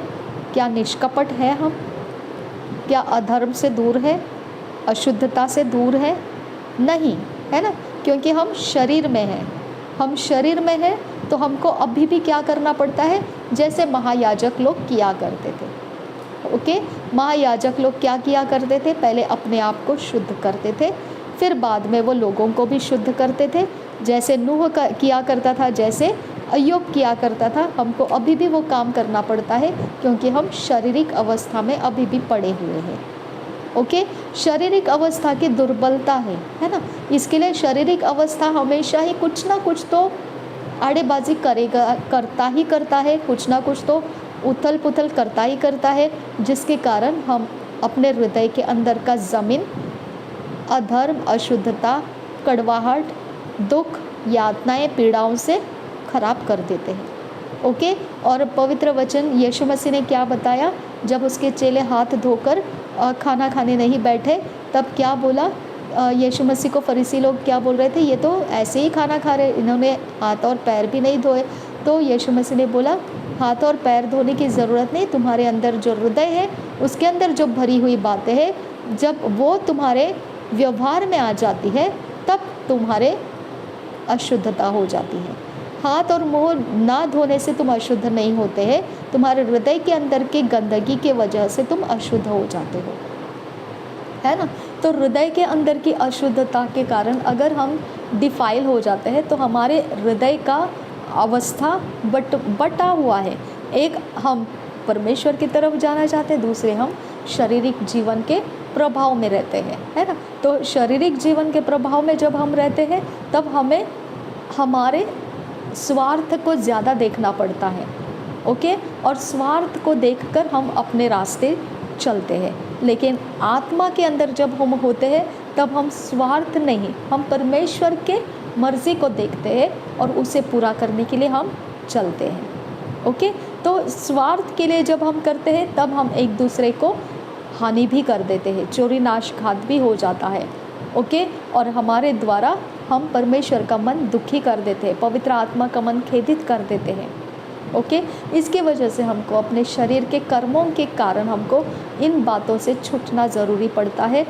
क्या निष्कपट है हम? क्या अधर्म से दूर है, अशुद्धता से दूर है? नहीं, है ना, क्योंकि हम शरीर में हैं। हम शरीर में हैं तो हमको अभी भी क्या करना पड़ता है? जैसे महायाजक लोग किया करते थे, ओके। महायाजक लोग क्या किया करते थे? पहले अपने आप को शुद्ध करते थे, फिर बाद में वो लोगों को भी शुद्ध करते थे। जैसे नूह किया करता था, जैसे अय्यूब किया करता था, हमको अभी भी वो काम करना पड़ता है, क्योंकि हम शारीरिक अवस्था में अभी भी पड़े हुए हैं, ओके। शारीरिक अवस्था की दुर्बलता है ना। इसके लिए शारीरिक अवस्था हमेशा ही कुछ ना कुछ तो आड़ेबाजी करता है, कुछ ना कुछ तो उथल पुथल करता ही करता है, जिसके कारण हम अपने हृदय के अंदर का ज़मीन अधर्म, अशुद्धता, कड़वाहट, दुख, यातनाएं, पीड़ाओं से खराब कर देते हैं। ओके। और पवित्र वचन यीशु मसीह ने क्या बताया, जब उसके चेले हाथ धोकर खाना खाने नहीं बैठे तब क्या बोला, यीशु मसीह को फरीसी लोग क्या बोल रहे थे, ये तो ऐसे ही खाना खा रहे, इन्होंने हाथ और पैर भी नहीं धोए। तो यीशु मसीह ने बोला हाथ और पैर धोने की ज़रूरत नहीं, तुम्हारे अंदर जो हृदय है उसके अंदर जो भरी हुई बातें हैं, जब वो तुम्हारे व्यवहार में आ जाती है तब तुम्हारे अशुद्धता हो जाती है। हाथ और मुंह ना धोने से तुम अशुद्ध नहीं होते हैं, तुम्हारे हृदय के अंदर की गंदगी के वजह से तुम अशुद्ध हो जाते हो, है ना। तो हृदय के अंदर की अशुद्धता के कारण अगर हम डिफाइल हो जाते हैं तो हमारे हृदय का अवस्था बटा हुआ है। एक हम परमेश्वर की तरफ जाना चाहते हैं, दूसरे हम शारीरिक जीवन के प्रभाव में रहते हैं, है ना। तो शारीरिक जीवन के प्रभाव में जब हम रहते हैं तब हमें हमारे स्वार्थ को ज़्यादा देखना पड़ता है। ओके। और स्वार्थ को देखकर हम अपने रास्ते चलते हैं। लेकिन आत्मा के अंदर जब हम होते हैं तब हम स्वार्थ नहीं, हम परमेश्वर के मर्ज़ी को देखते हैं और उसे पूरा करने के लिए हम चलते हैं। ओके। तो स्वार्थ के लिए जब हम करते हैं तब हम एक दूसरे को हानि भी कर देते हैं, चोरी नाशघात भी हो जाता है। ओके। और हमारे द्वारा हम परमेश्वर का मन दुखी कर देते हैं, पवित्र आत्मा का मन खेदित कर देते हैं। ओके। इसकी वजह से हमको अपने शरीर के कर्मों के कारण हमको इन बातों से छूटना ज़रूरी पड़ता है,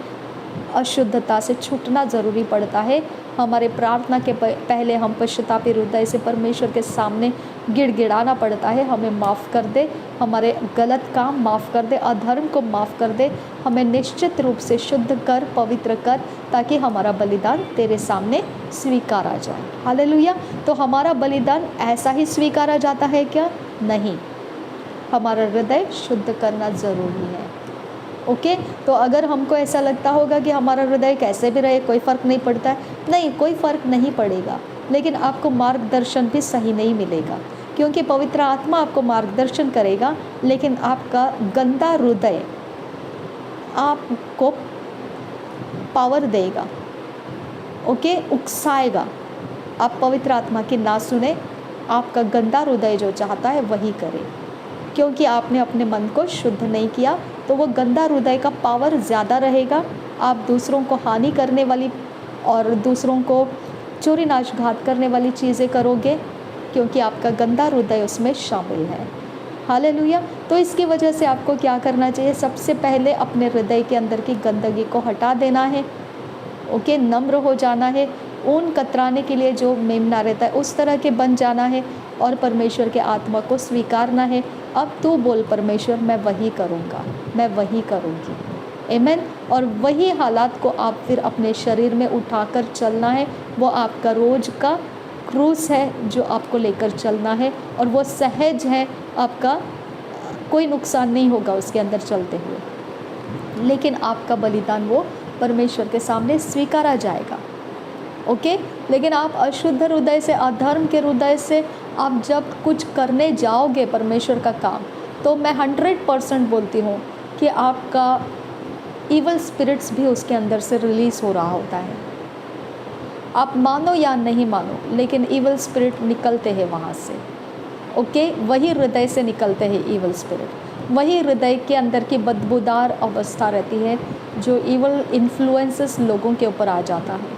अशुद्धता से छूटना ज़रूरी पड़ता है। हमारे प्रार्थना के पहले हम पश्चातापी हृदय से परमेश्वर के सामने गिड़गिड़ाना पड़ता है, हमें माफ़ कर दे, हमारे गलत काम माफ़ कर दे, अधर्म को माफ़ कर दे, हमें निश्चित रूप से शुद्ध कर, पवित्र कर, ताकि हमारा बलिदान तेरे सामने स्वीकारा जाए। हालेलुया। तो हमारा बलिदान ऐसा ही स्वीकारा जाता है क्या? नहीं, हमारा हृदय शुद्ध करना ज़रूरी है। ओके। तो अगर हमको ऐसा लगता होगा कि हमारा हृदय कैसे भी रहे कोई फ़र्क नहीं पड़ता है, नहीं, कोई फ़र्क नहीं पड़ेगा, लेकिन आपको मार्गदर्शन भी सही नहीं मिलेगा, क्योंकि पवित्र आत्मा आपको मार्गदर्शन करेगा, लेकिन आपका गंदा हृदय आपको पावर देगा। ओके। उकसाएगा। आप पवित्र आत्मा की ना सुने, आपका गंदा हृदय जो चाहता है वही करे, क्योंकि आपने अपने मन को शुद्ध नहीं किया। तो वो गंदा हृदय का पावर ज़्यादा रहेगा। आप दूसरों को हानि करने वाली और दूसरों को चोरी नाशघात करने वाली चीज़ें करोगे, क्योंकि आपका गंदा हृदय उसमें शामिल है। हालेलुया। तो इसकी वजह से आपको क्या करना चाहिए? सबसे पहले अपने हृदय के अंदर की गंदगी को हटा देना है। ओके। नम्र हो जाना है, ऊन कतराने के लिए जो मेमना रहता है उस तरह के बन जाना है, और परमेश्वर के आत्मा को स्वीकारना है। अब तू बोल परमेश्वर, मैं वही करूँगा, मैं वही करूँगी। आमीन। और वही हालात को आप फिर अपने शरीर में उठाकर चलना है। वो आपका रोज़ का क्रूस है जो आपको लेकर चलना है, और वो सहज है, आपका कोई नुकसान नहीं होगा उसके अंदर चलते हुए, लेकिन आपका बलिदान वो परमेश्वर के सामने स्वीकारा जाएगा। ओके। लेकिन आप अशुद्ध हृदय से, अधर्म के हृदय से आप जब कुछ करने जाओगे परमेश्वर का काम, तो मैं 100% बोलती हूँ कि आपका ईवल स्पिरिट्स भी उसके अंदर से रिलीज़ हो रहा होता है। आप मानो या नहीं मानो, लेकिन ईवल स्पिरिट निकलते हैं वहाँ से। ओके। वही हृदय से निकलते हैं ईवल स्पिरिट, वही हृदय के अंदर की बदबूदार अवस्था रहती है जो ईवल इन्फ्लुएंसेस लोगों के ऊपर आ जाता है।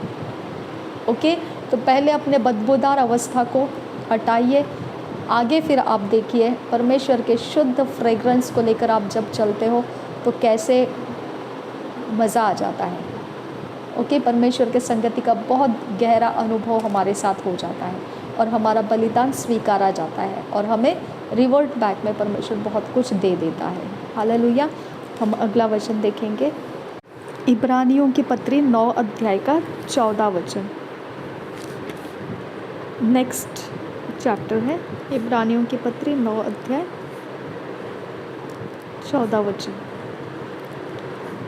ओके। तो पहले अपने बदबूदार अवस्था को हटाइए, आगे फिर आप देखिए परमेश्वर के शुद्ध फ्रेग्रेंस को लेकर आप जब चलते हो तो कैसे मज़ा आ जाता है। ओके। परमेश्वर के संगति का बहुत गहरा अनुभव हमारे साथ हो जाता है, और हमारा बलिदान स्वीकारा जाता है, और हमें रिवर्ट बैक में परमेश्वर बहुत कुछ दे देता है। हालेलुया। हम अगला वचन देखेंगे, इब्रानियों की पत्री 9 अध्याय का 14 वचन। नेक्स्ट चैप्टर है इब्रानियों की पत्री 9 अध्याय 14 वचन।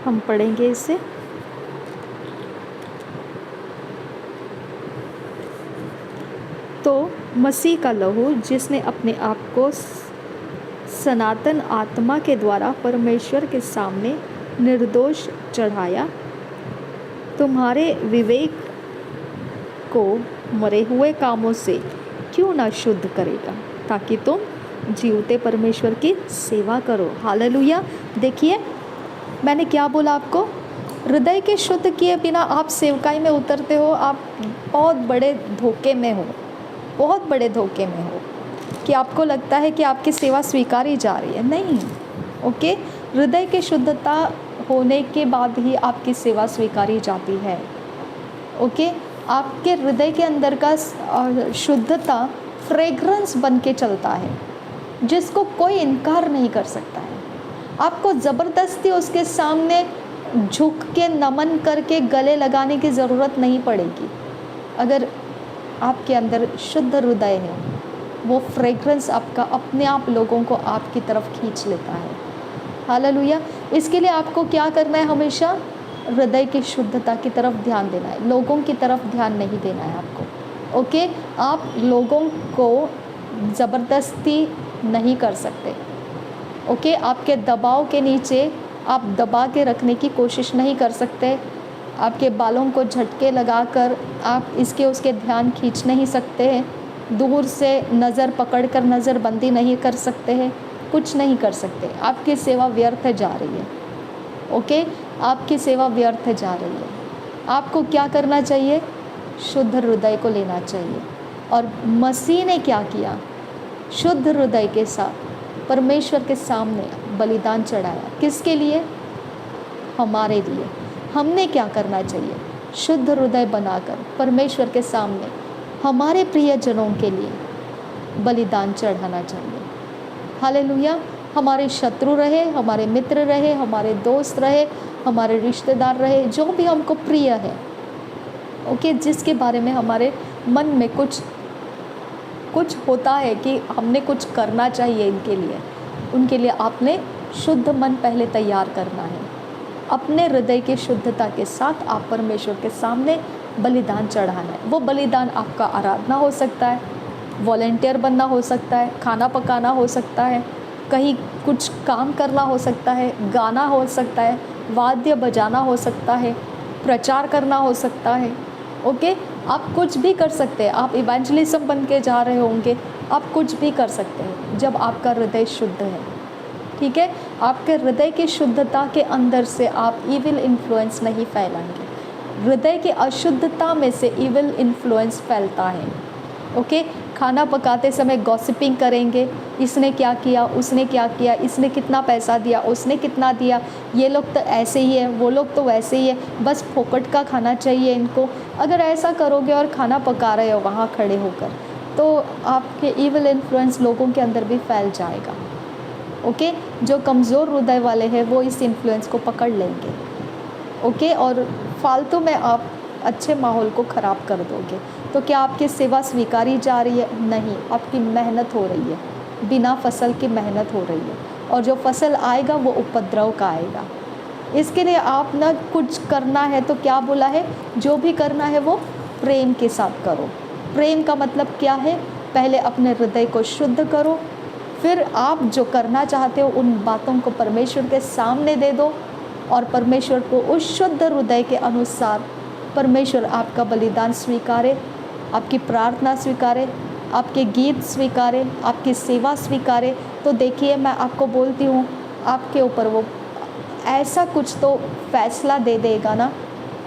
हम पढ़ेंगे इसे। तो मसीह का लहू, जिसने अपने आप को सनातन आत्मा के द्वारा परमेश्वर के सामने निर्दोष चढ़ाया, तुम्हारे विवेक को मरे हुए कामों से क्यों ना शुद्ध करेगा, ताकि तुम जीवते परमेश्वर की सेवा करो। हालेलुया। देखिए मैंने क्या बोला आपको, हृदय के शुद्ध किए बिना आप सेवकाई में उतरते हो, आप बहुत बड़े धोखे में हो, बहुत बड़े धोखे में हो कि आपको लगता है कि आपकी सेवा स्वीकारी जा रही है। नहीं, ओके, हृदय की शुद्धता होने के बाद ही आपकी सेवा स्वीकारी जाती है। ओके, आपके हृदय के अंदर का शुद्धता फ्रेग्रेंस बन के चलता है, जिसको कोई इनकार नहीं कर सकता है। आपको ज़बरदस्ती उसके सामने झुक के नमन करके गले लगाने की ज़रूरत नहीं पड़ेगी। अगर आपके अंदर शुद्ध हृदय है, वो फ्रेग्रेंस आपका अपने आप लोगों को आपकी तरफ खींच लेता है। हालेलुया। इसके लिए आपको क्या करना है, हमेशा हृदय की शुद्धता की तरफ ध्यान देना है, लोगों की तरफ ध्यान नहीं देना है आपको। ओके, आप लोगों को ज़बरदस्ती नहीं कर सकते। ओके, आपके दबाव के नीचे आप दबा के रखने की कोशिश नहीं कर सकते। आपके बालों को झटके लगाकर आप इसके उसके ध्यान खींच नहीं सकते हैं। दूर से नज़र पकड़कर नज़रबंदी नहीं कर सकते हैं, कुछ नहीं कर सकते। आपकी सेवा व्यर्थ जा रही है। ओके, आपकी सेवा व्यर्थ जा रही है। आपको क्या करना चाहिए, शुद्ध हृदय को लेना चाहिए। और मसीह ने क्या किया, शुद्ध हृदय के साथ परमेश्वर के सामने बलिदान चढ़ाया। किसके लिए, हमारे लिए। हमने क्या करना चाहिए, शुद्ध हृदय बनाकर परमेश्वर के सामने हमारे प्रियजनों के लिए बलिदान चढ़ाना चाहिए। हालेलुया। हमारे शत्रु रहे, हमारे मित्र रहे, हमारे दोस्त रहे, हमारे रिश्तेदार रहे, जो भी हमको प्रिय है, ओके, जिसके बारे में हमारे मन में कुछ होता है कि हमने कुछ करना चाहिए इनके लिए, उनके लिए आपने शुद्ध मन पहले तैयार करना है। अपने हृदय की शुद्धता के साथ आप परमेश्वर के सामने बलिदान चढ़ाना है। वो बलिदान आपका आराधना हो सकता है, वॉलेंटियर बनना हो सकता है, खाना पकाना हो सकता है, कहीं कुछ काम करना हो सकता है, गाना हो सकता है, वाद्य बजाना हो सकता है, प्रचार करना हो सकता है। ओके, आप कुछ भी कर सकते हैं। आप इवेंजलिज्म बन के जा रहे होंगे, आप कुछ भी कर सकते हैं जब आपका हृदय शुद्ध है। ठीक है, आपके हृदय की शुद्धता के अंदर से आप इविल इन्फ्लुएंस नहीं फैलाएंगे। हृदय की अशुद्धता में से इविल इन्फ्लुएंस फैलता है। ओके, खाना पकाते समय गॉसिपिंग करेंगे, इसने क्या किया, उसने क्या किया, इसने कितना पैसा दिया, उसने कितना दिया, ये लोग तो ऐसे ही है, वो लोग तो वैसे ही है, बस फोकट का खाना चाहिए इनको। अगर ऐसा करोगे और खाना पका रहे हो वहाँ खड़े होकर, तो आपके इविल इन्फ्लुएंस लोगों के अंदर भी फैल जाएगा। ओके, जो कमज़ोर हृदय वाले हैं वो इस इन्फ्लुएंस को पकड़ लेंगे। ओके, और फालतू में आप अच्छे माहौल को ख़राब कर दोगे। तो क्या आपकी सेवा स्वीकारी जा रही है? नहीं, आपकी मेहनत हो रही है, बिना फसल की मेहनत हो रही है, और जो फसल आएगा वो उपद्रव का आएगा। इसके लिए आप ना कुछ करना है तो क्या बोला है, जो भी करना है वो प्रेम के साथ करो। प्रेम का मतलब क्या है, पहले अपने हृदय को शुद्ध करो, फिर आप जो करना चाहते हो उन बातों को परमेश्वर के सामने दे दो, और परमेश्वर को उस शुद्ध हृदय के अनुसार परमेश्वर आपका बलिदान स्वीकारे, आपकी प्रार्थना स्वीकारे, आपके गीत स्वीकारे, आपकी सेवा स्वीकारे। तो देखिए, मैं आपको बोलती हूँ, आपके ऊपर वो ऐसा कुछ तो फैसला दे देगा ना,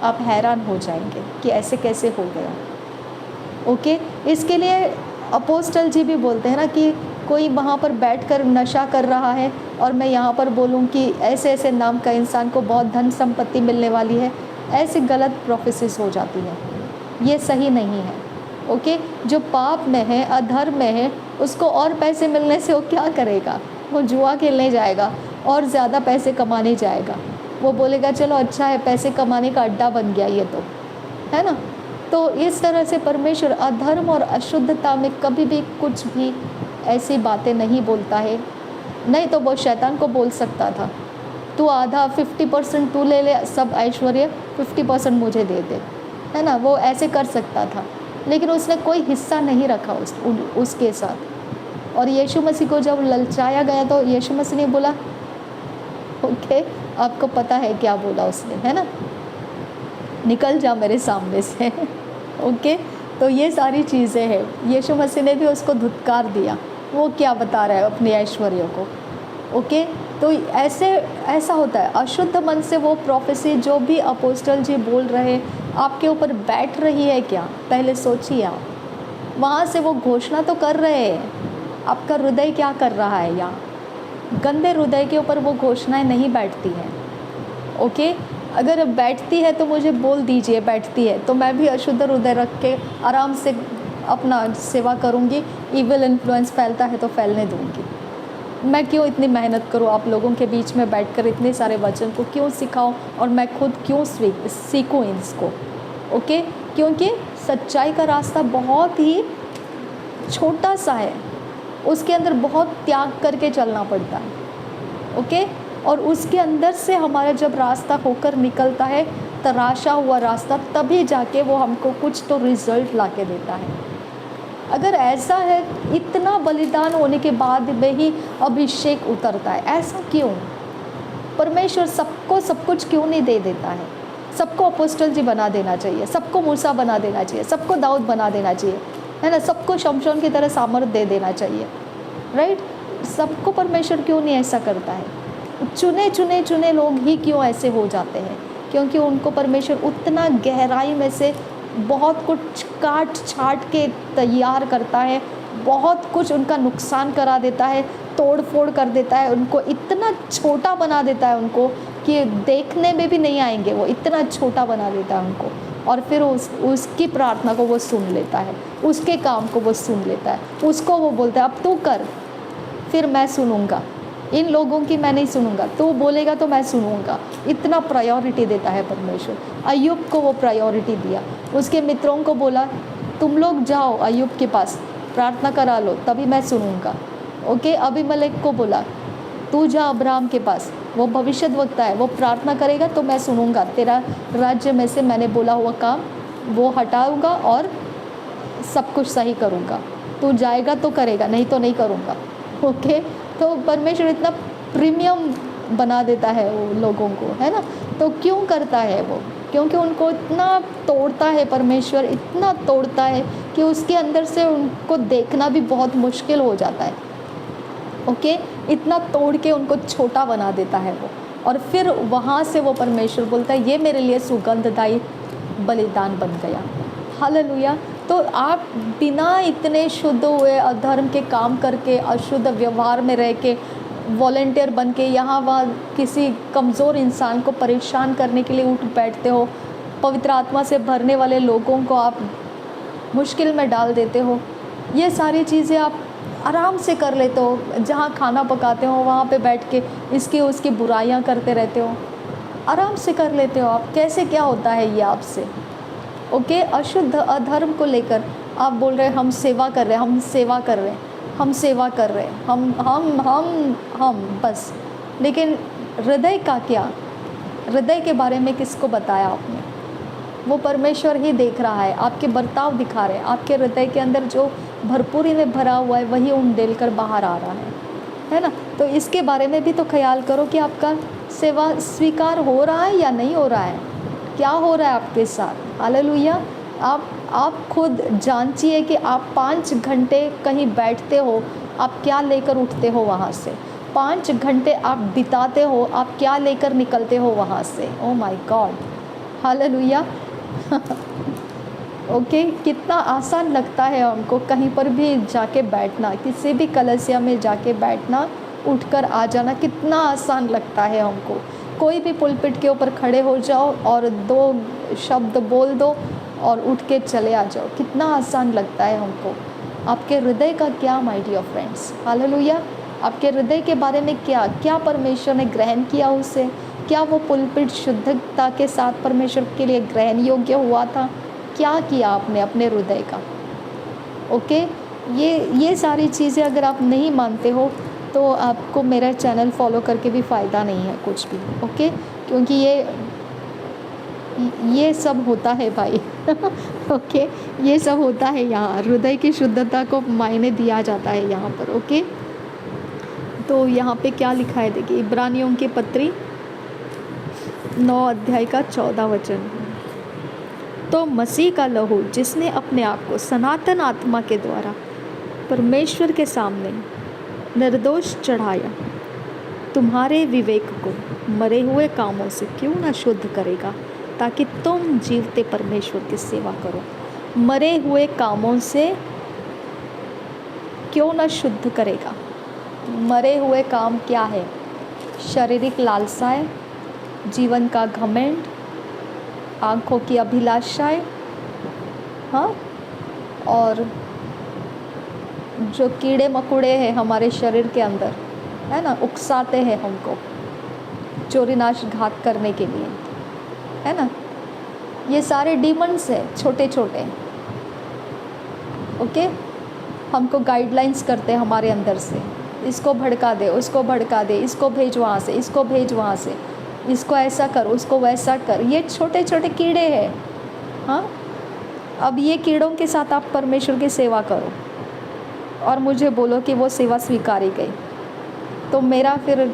आप हैरान हो जाएंगे कि ऐसे कैसे हो गया। ओके, इसके लिए अपोस्टल जी भी बोलते हैं ना कि कोई वहाँ पर बैठकर नशा कर रहा है और मैं यहाँ पर बोलूँ कि ऐसे ऐसे नाम का इंसान को बहुत धन संपत्ति मिलने वाली है, ऐसी गलत प्रोफेसिस हो जाती है। ये सही नहीं है। ओके, जो पाप में है, अधर्म में है, उसको और पैसे मिलने से वो क्या करेगा, वो जुआ खेलने जाएगा और ज़्यादा पैसे कमाने जाएगा। वो बोलेगा चलो अच्छा है, पैसे कमाने का अड्डा बन गया ये, तो है ना। तो इस तरह से परमेश्वर अधर्म और अशुद्धता में कभी भी कुछ भी ऐसी बातें नहीं बोलता है। नहीं तो वो शैतान को बोल सकता था, तू आधा 50% तू ले ले, सब ऐश्वर्य 50% मुझे दे दे, है ना। वो ऐसे कर सकता था, लेकिन उसने कोई हिस्सा नहीं रखा उसके साथ। और यीशु मसीह को जब ललचाया गया तो यीशु मसीह ने बोला, ओके, आपको पता है क्या बोला उसने, है ना। निकल जा मेरे सामने से। ओके, तो ये सारी चीज़ें हैं। यीशु मसीह ने भी उसको धुतकार दिया, वो क्या बता रहा है अपने ऐश्वर्य को। ओके, तो ऐसा होता है। अशुद्ध मन से वो प्रोफेसी जो भी अपोस्टल जी बोल रहे आपके ऊपर बैठ रही है क्या, पहले सोचिए आप। वहाँ से वो घोषणा तो कर रहे हैं, आपका हृदय क्या कर रहा है यहाँ। गंदे हृदय के ऊपर वो घोषणाएं नहीं बैठती हैं। ओके, अगर बैठती है तो मुझे बोल दीजिए बैठती है, तो मैं भी अशुद्ध हृदय रख के आराम से अपना सेवा करूँगी। इविल इन्फ्लुएंस फैलता है तो फैलने दूँगी। मैं क्यों इतनी मेहनत करूँ आप लोगों के बीच में बैठकर, इतने सारे वचन को क्यों सिखाऊं और मैं खुद क्यों सीखूं इसको। ओके, क्योंकि सच्चाई का रास्ता बहुत ही छोटा सा है, उसके अंदर बहुत त्याग करके चलना पड़ता है। ओके, और उसके अंदर से हमारा जब रास्ता होकर निकलता है, तराशा हुआ रास्ता, तभी जाके वो हमको कुछ तो रिजल्ट ला के देता है। अगर ऐसा है, इतना बलिदान होने के बाद में ही अभिषेक उतरता है, ऐसा क्यों? परमेश्वर सबको सब कुछ क्यों नहीं दे देता है? सबको अपोस्टल जी बना देना चाहिए, सबको मूसा बना देना चाहिए, सबको दाऊद बना देना चाहिए, है ना, सबको शमशोन की तरह सामर्थ दे देना चाहिए, राइट? सबको परमेश्वर क्यों नहीं ऐसा करता है? चुने लोग ही क्यों ऐसे हो जाते हैं? क्योंकि उनको परमेश्वर उतना गहराई में से बहुत कुछ काट छाट के तैयार करता है, बहुत कुछ उनका नुकसान करा देता है, तोड़ फोड़ कर देता है, उनको इतना छोटा बना देता है उनको कि देखने में भी नहीं आएंगे, वो इतना छोटा बना देता है उनको। और फिर उसकी प्रार्थना को वो सुन लेता है, उसके काम को वो सुन लेता है, उसको वो बोलता है अब तू कर, फिर मैं सुनूंगा, इन लोगों की मैं नहीं सुनूंगा, तू बोलेगा तो मैं सुनूंगा। इतना प्रायोरिटी देता है परमेश्वर। अय्यूब को वो प्रायोरिटी दिया, उसके मित्रों को बोला तुम लोग जाओ अय्यूब के पास प्रार्थना करा लो तभी मैं सुनूंगा। ओके, अबीमेलेक को बोला तू जा अब्राहम के पास, वो भविष्यद्वक्ता है, वो प्रार्थना करेगा तो मैं सुनूंगा, तेरा राज्य में से मैंने बोला हुआ काम वो हटाऊंगा और सब कुछ सही करूंगा, तू जाएगा तो करेगा, नहीं तो नहीं करूंगा। ओके, तो परमेश्वर इतना प्रीमियम बना देता है वो लोगों को, है ना। तो क्यों करता है वो? क्योंकि उनको इतना तोड़ता है परमेश्वर, इतना तोड़ता है कि उसके अंदर से उनको देखना भी बहुत मुश्किल हो जाता है। ओके, इतना तोड़ के उनको छोटा बना देता है वो, और फिर वहाँ से वो परमेश्वर बोलता है ये मेरे लिए सुगंधदायी बलिदान बन गया। हालेलुया। तो आप बिना इतने शुद्ध हुए अधर्म के काम करके, अशुद्ध व्यवहार में रह के, वॉलंटियर बन के यहाँ वहाँ किसी कमज़ोर इंसान को परेशान करने के लिए उठ बैठते हो, पवित्र आत्मा से भरने वाले लोगों को आप मुश्किल में डाल देते हो। ये सारी चीज़ें आप आराम से कर लेते हो, जहाँ खाना पकाते हो वहाँ पे बैठ के इसकी उसकी बुराइयाँ करते रहते हो, आराम से कर लेते हो आप। कैसे क्या होता है ये आपसे? ओके, अशुद्ध अधर्म को लेकर आप बोल रहे हैं हम सेवा कर रहे हैं, हम सेवा कर रहे हैं, हम सेवा कर रहे हैं, हम बस। लेकिन हृदय का क्या? हृदय के बारे में किसको बताया आपने? वो परमेश्वर ही देख रहा है, आपके बर्ताव दिखा रहे हैं, आपके हृदय के अंदर जो भरपूरी में भरा हुआ है वही उंडेल कर बाहर आ रहा है ना। तो इसके बारे में भी तो ख्याल करो कि आपका सेवा स्वीकार हो रहा है या नहीं हो रहा है, क्या हो रहा है आपके साथ। हालेलुया। आप खुद जांचिए कि आप 5 घंटे कहीं बैठते हो, आप क्या लेकर उठते हो वहाँ से। 5 घंटे आप बिताते हो, आप क्या लेकर निकलते हो वहाँ से। Oh my God, hallelujah. Okay, कितना आसान लगता है हमको कहीं पर भी जाके बैठना, किसी भी कलीसिया में जाके बैठना, उठकर आ जाना, कितना आसान लगता है हमको। कोई भी पुलपिट के ऊपर खड़े हो जाओ और 2 शब्द बोल दो और उठ के चले आ जाओ, कितना आसान लगता है हमको। आपके हृदय का क्या, माय डियर फ्रेंड्स? हालेलुया। आपके हृदय के बारे में क्या क्या परमेश्वर ने ग्रहण किया उसे? क्या वो पुलपिट शुद्धता के साथ परमेश्वर के लिए ग्रहण योग्य हुआ था? क्या किया आपने अपने हृदय का? ओके, ये सारी चीज़ें अगर आप नहीं मानते हो तो आपको मेरा चैनल फॉलो करके भी फ़ायदा नहीं है कुछ भी। ओके, क्योंकि ये सब होता है भाई। ओके, ये सब होता है यहाँ, हृदय की शुद्धता को मायने दिया जाता है यहाँ पर। ओके, तो यहाँ पे क्या लिखा है देखिए, इब्रानियों की पत्री 9 अध्याय का 14 वचन। तो मसीह का लहू जिसने अपने आप को सनातन आत्मा के द्वारा परमेश्वर के सामने निर्दोष चढ़ाया, तुम्हारे विवेक को मरे हुए कामों से क्यों न शुद्ध करेगा, ताकि तुम जीवते परमेश्वर की सेवा करो। मरे हुए कामों से क्यों न शुद्ध करेगा। मरे हुए काम क्या है? शारीरिक लालसाएं, जीवन का घमंड, आँखों की अभिलाषाएं, हाँ, और जो कीड़े मकोड़े हैं हमारे शरीर के अंदर, है ना, उकसाते हैं हमको चोरी नाश घात करने के लिए, है ना। ये सारे डीमंस हैं, छोटे छोटे, ओके। हमको गाइडलाइंस करते हैं हमारे अंदर से, इसको भड़का दे, उसको भड़का दे, इसको भेज वहाँ से, इसको भेज वहाँ से, इसको ऐसा कर, उसको वैसा कर। ये छोटे छोटे कीड़े हैं, हाँ। अब ये कीड़ों के साथ आप परमेश्वर की सेवा करो और मुझे बोलो कि वो सेवा स्वीकारी गई, तो मेरा फिर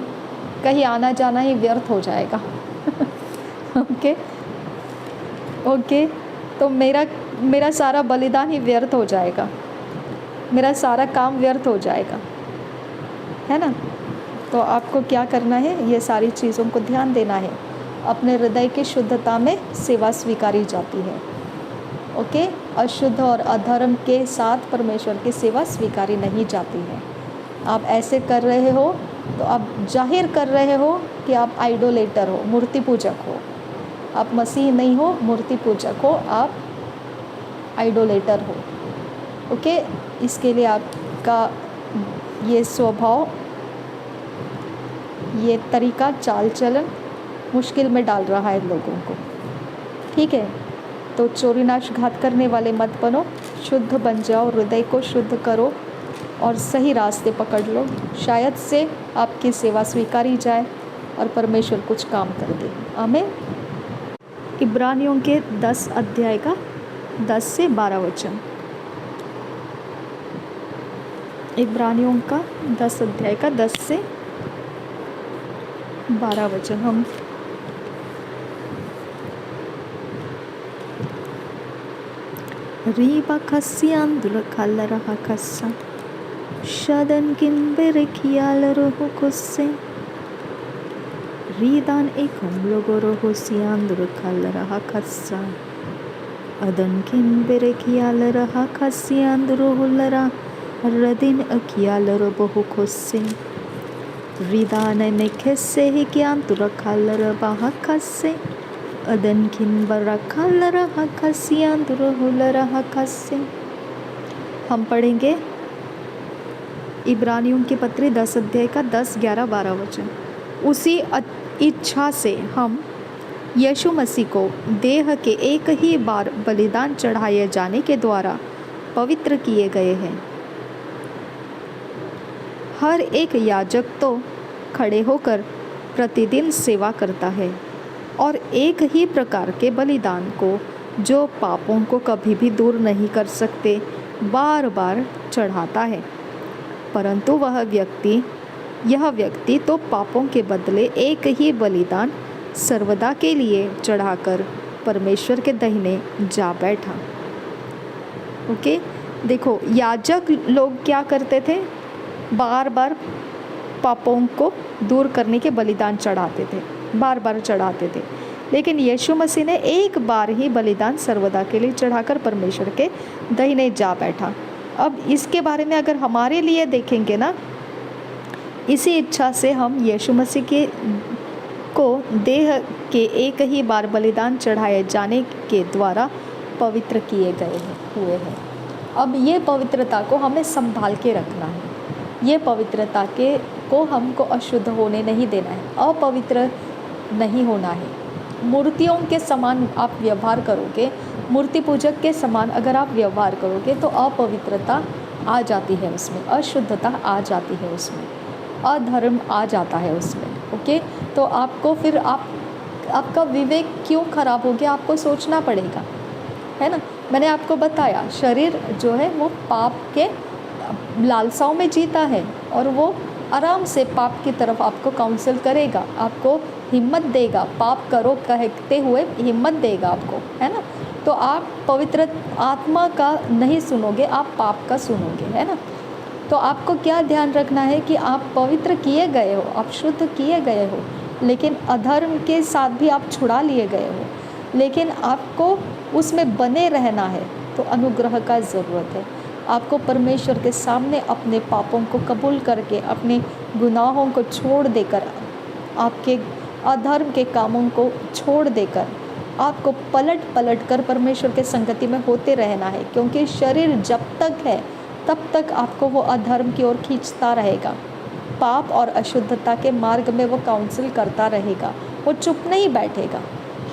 कहीं आना जाना ही व्यर्थ हो जाएगा। ओके ओके, तो मेरा सारा बलिदान ही व्यर्थ हो जाएगा, मेरा सारा काम व्यर्थ हो जाएगा, है ना। तो आपको क्या करना है, ये सारी चीज़ों को ध्यान देना है। अपने हृदय की शुद्धता में सेवा स्वीकारी जाती है, ओके। अशुद्ध और अधर्म के साथ परमेश्वर की सेवा स्वीकारी नहीं जाती है। आप ऐसे कर रहे हो तो आप जाहिर कर रहे हो कि आप आइडोलेटर हो, मूर्ति पूजक हो। आप मसीह नहीं हो, मूर्ति पूजक हो, आप आइडोलेटर हो, ओके। इसके लिए आपका ये स्वभाव, ये तरीका, चाल चलन मुश्किल में डाल रहा है लोगों को, ठीक है। तो चोरी नाश घात करने वाले मत बनो, शुद्ध बन जाओ, हृदय को शुद्ध करो और सही रास्ते पकड़ लो। शायद से आपकी सेवा स्वीकारी जाए और परमेश्वर कुछ काम कर दे। आमीन। इब्रानियों के 10 अध्याय का 10 से 12 वचन। इब्रानियों का 10 अध्याय का 10 से 12 वचन हम रीबा खस्सियांदुल कल्लरहा खस्सा शदन किंबेरे कियालरोह कुस्से रीदान एकम लोगोरोह सियांदुल कल्लरहा खस्सा अदन किंबेरे कियालरहा खस्सियांदुरोहुलरा रदिन अकियालरोह कुस्से रीदान ने खस्से ही कियांतुल कल्लरहा खस्से अदन किंबरा कल्लरहा खस्सियांदुरोहुलरा खस्से। हम पढ़ेंगे इब्रानियों की पत्री 10 अध्याय का 10, 11, 12 वचन। उसी इच्छा से हम यीशु मसीह को देह के एक ही बार बलिदान चढ़ाए जाने के द्वारा पवित्र किए गए हैं। हर एक याजक तो खड़े होकर प्रतिदिन सेवा करता है और एक ही प्रकार के बलिदान को, जो पापों को कभी भी दूर नहीं कर सकते, बार बार चढ़ाता है। परंतु यह व्यक्ति तो पापों के बदले एक ही बलिदान सर्वदा के लिए चढ़ाकर परमेश्वर के दाहिने जा बैठा। ओके, देखो, याजक लोग क्या करते थे? बार बार पापों को दूर करने के बलिदान चढ़ाते थे, बार बार चढ़ाते थे। लेकिन यीशु मसीह ने एक बार ही बलिदान सर्वदा के लिए चढ़ाकर परमेश्वर के दाहिने जा बैठा। अब इसके बारे में अगर हमारे लिए देखेंगे ना, इसी इच्छा से हम यीशु मसीह को देह के एक ही बार बलिदान चढ़ाए जाने के द्वारा पवित्र किए गए हुए हैं। अब ये पवित्रता को हमें संभाल के रखना है। ये पवित्रता को हमको अशुद्ध होने नहीं देना है, अपवित्र नहीं होना है। मूर्तियों के समान आप व्यवहार करोगे, मूर्ति पूजक के समान अगर आप व्यवहार करोगे तो अपवित्रता आ जाती है उसमें, अशुद्धता आ जाती है उसमें, अधर्म आ जाता है उसमें। ओके, तो आपको फिर आपका विवेक क्यों खराब हो गया, आपको सोचना पड़ेगा, है ना। मैंने आपको बताया, शरीर जो है वो पाप के लालसाओं में जीता है और वो आराम से पाप की तरफ आपको काउंसिल करेगा, आपको हिम्मत देगा, पाप करो कहते हुए हिम्मत देगा आपको, है ना। तो आप पवित्र आत्मा का नहीं सुनोगे, आप पाप का सुनोगे, है ना। तो आपको क्या ध्यान रखना है कि आप पवित्र किए गए हो, आप शुद्ध किए गए हो, लेकिन अधर्म के साथ भी आप छुड़ा लिए गए हो, लेकिन आपको उसमें बने रहना है। तो अनुग्रह का ज़रूरत है। आपको परमेश्वर के सामने अपने पापों को कबूल करके, अपने गुनाहों को छोड़ देकर, आपके अधर्म के कामों को छोड़ देकर, आपको पलट पलट कर परमेश्वर के संगति में होते रहना है, क्योंकि शरीर जब तक है तब तक आपको वो अधर्म की ओर खींचता रहेगा। पाप और अशुद्धता के मार्ग में वो काउंसिल करता रहेगा, वो चुप नहीं बैठेगा।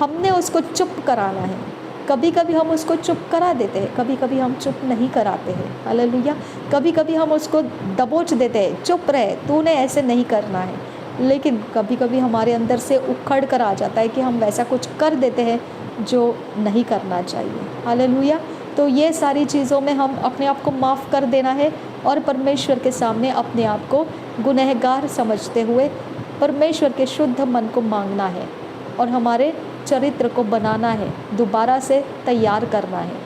हमने उसको चुप कराना है। कभी कभी हम उसको चुप करा देते हैं, कभी कभी हम चुप नहीं कराते हैं। हालेलुया। कभी कभी हम उसको दबोच देते हैं, चुप रहे, तूने ऐसे नहीं करना है। लेकिन कभी कभी हमारे अंदर से उखड़ कर आ जाता है कि हम वैसा कुछ कर देते हैं जो नहीं करना चाहिए। हालेलुया। तो ये सारी चीज़ों में हम अपने आप को माफ़ कर देना है और परमेश्वर के सामने अपने आप को गुनहगार समझते हुए परमेश्वर के शुद्ध मन को मांगना है और हमारे चरित्र को बनाना है, दोबारा से तैयार करना है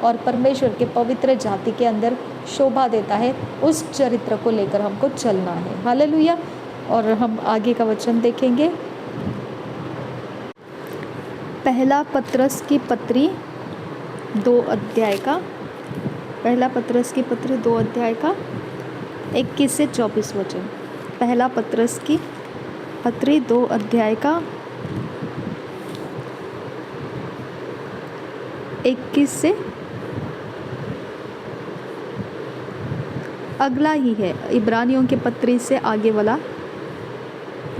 और परमेश्वर के पवित्र जाति के अंदर शोभा देता है, उस चरित्र को लेकर हमको चलना है। हालेलुया। और हम आगे का वचन देखेंगे। पहला पत्रस की पत्री 2 अध्याय का, पहला पत्रस की पत्री 2 अध्याय का 21 से 24 वचन। पहला पत्रस की पत्री 2 अध्याय का 21 से, अगला ही है इब्रानियों के पत्री से आगे वाला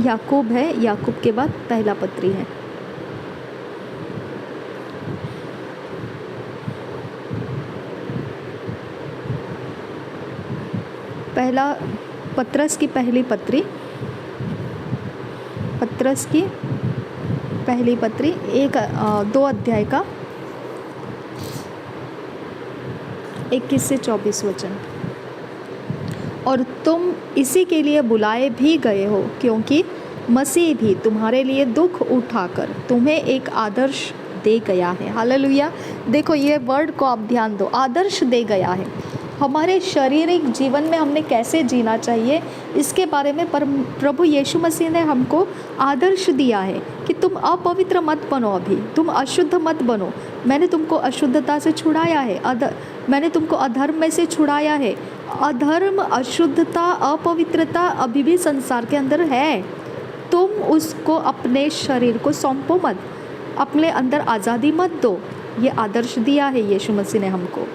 याकूब है, याकूब के बाद पहला पत्री है। पहला पत्रस की पहली पत्री, पत्रस की पहली पत्री 2 अध्याय का 21 से 24 वचन। और तुम इसी के लिए बुलाए भी गए हो, क्योंकि मसीह भी तुम्हारे लिए दुख उठाकर तुम्हें एक आदर्श दे गया है। हालेलुया। देखो ये वर्ड को आप ध्यान दो, आदर्श दे गया है। हमारे शारीरिक जीवन में हमने कैसे जीना चाहिए इसके बारे में प्रभु यीशु मसीह ने हमको आदर्श दिया है कि तुम अपवित्र मत बनो, अभी तुम अशुद्ध मत बनो। मैंने तुमको अशुद्धता से छुड़ाया है, मैंने तुमको अधर्म में से छुड़ाया है। अधर्म, अशुद्धता, अपवित्रता अभी भी संसार के अंदर है। तुम उसको अपने शरीर को सौंपो मत, अपने अंदर आज़ादी मत दो। ये आदर्श दिया है यीशु मसीह ने हमको,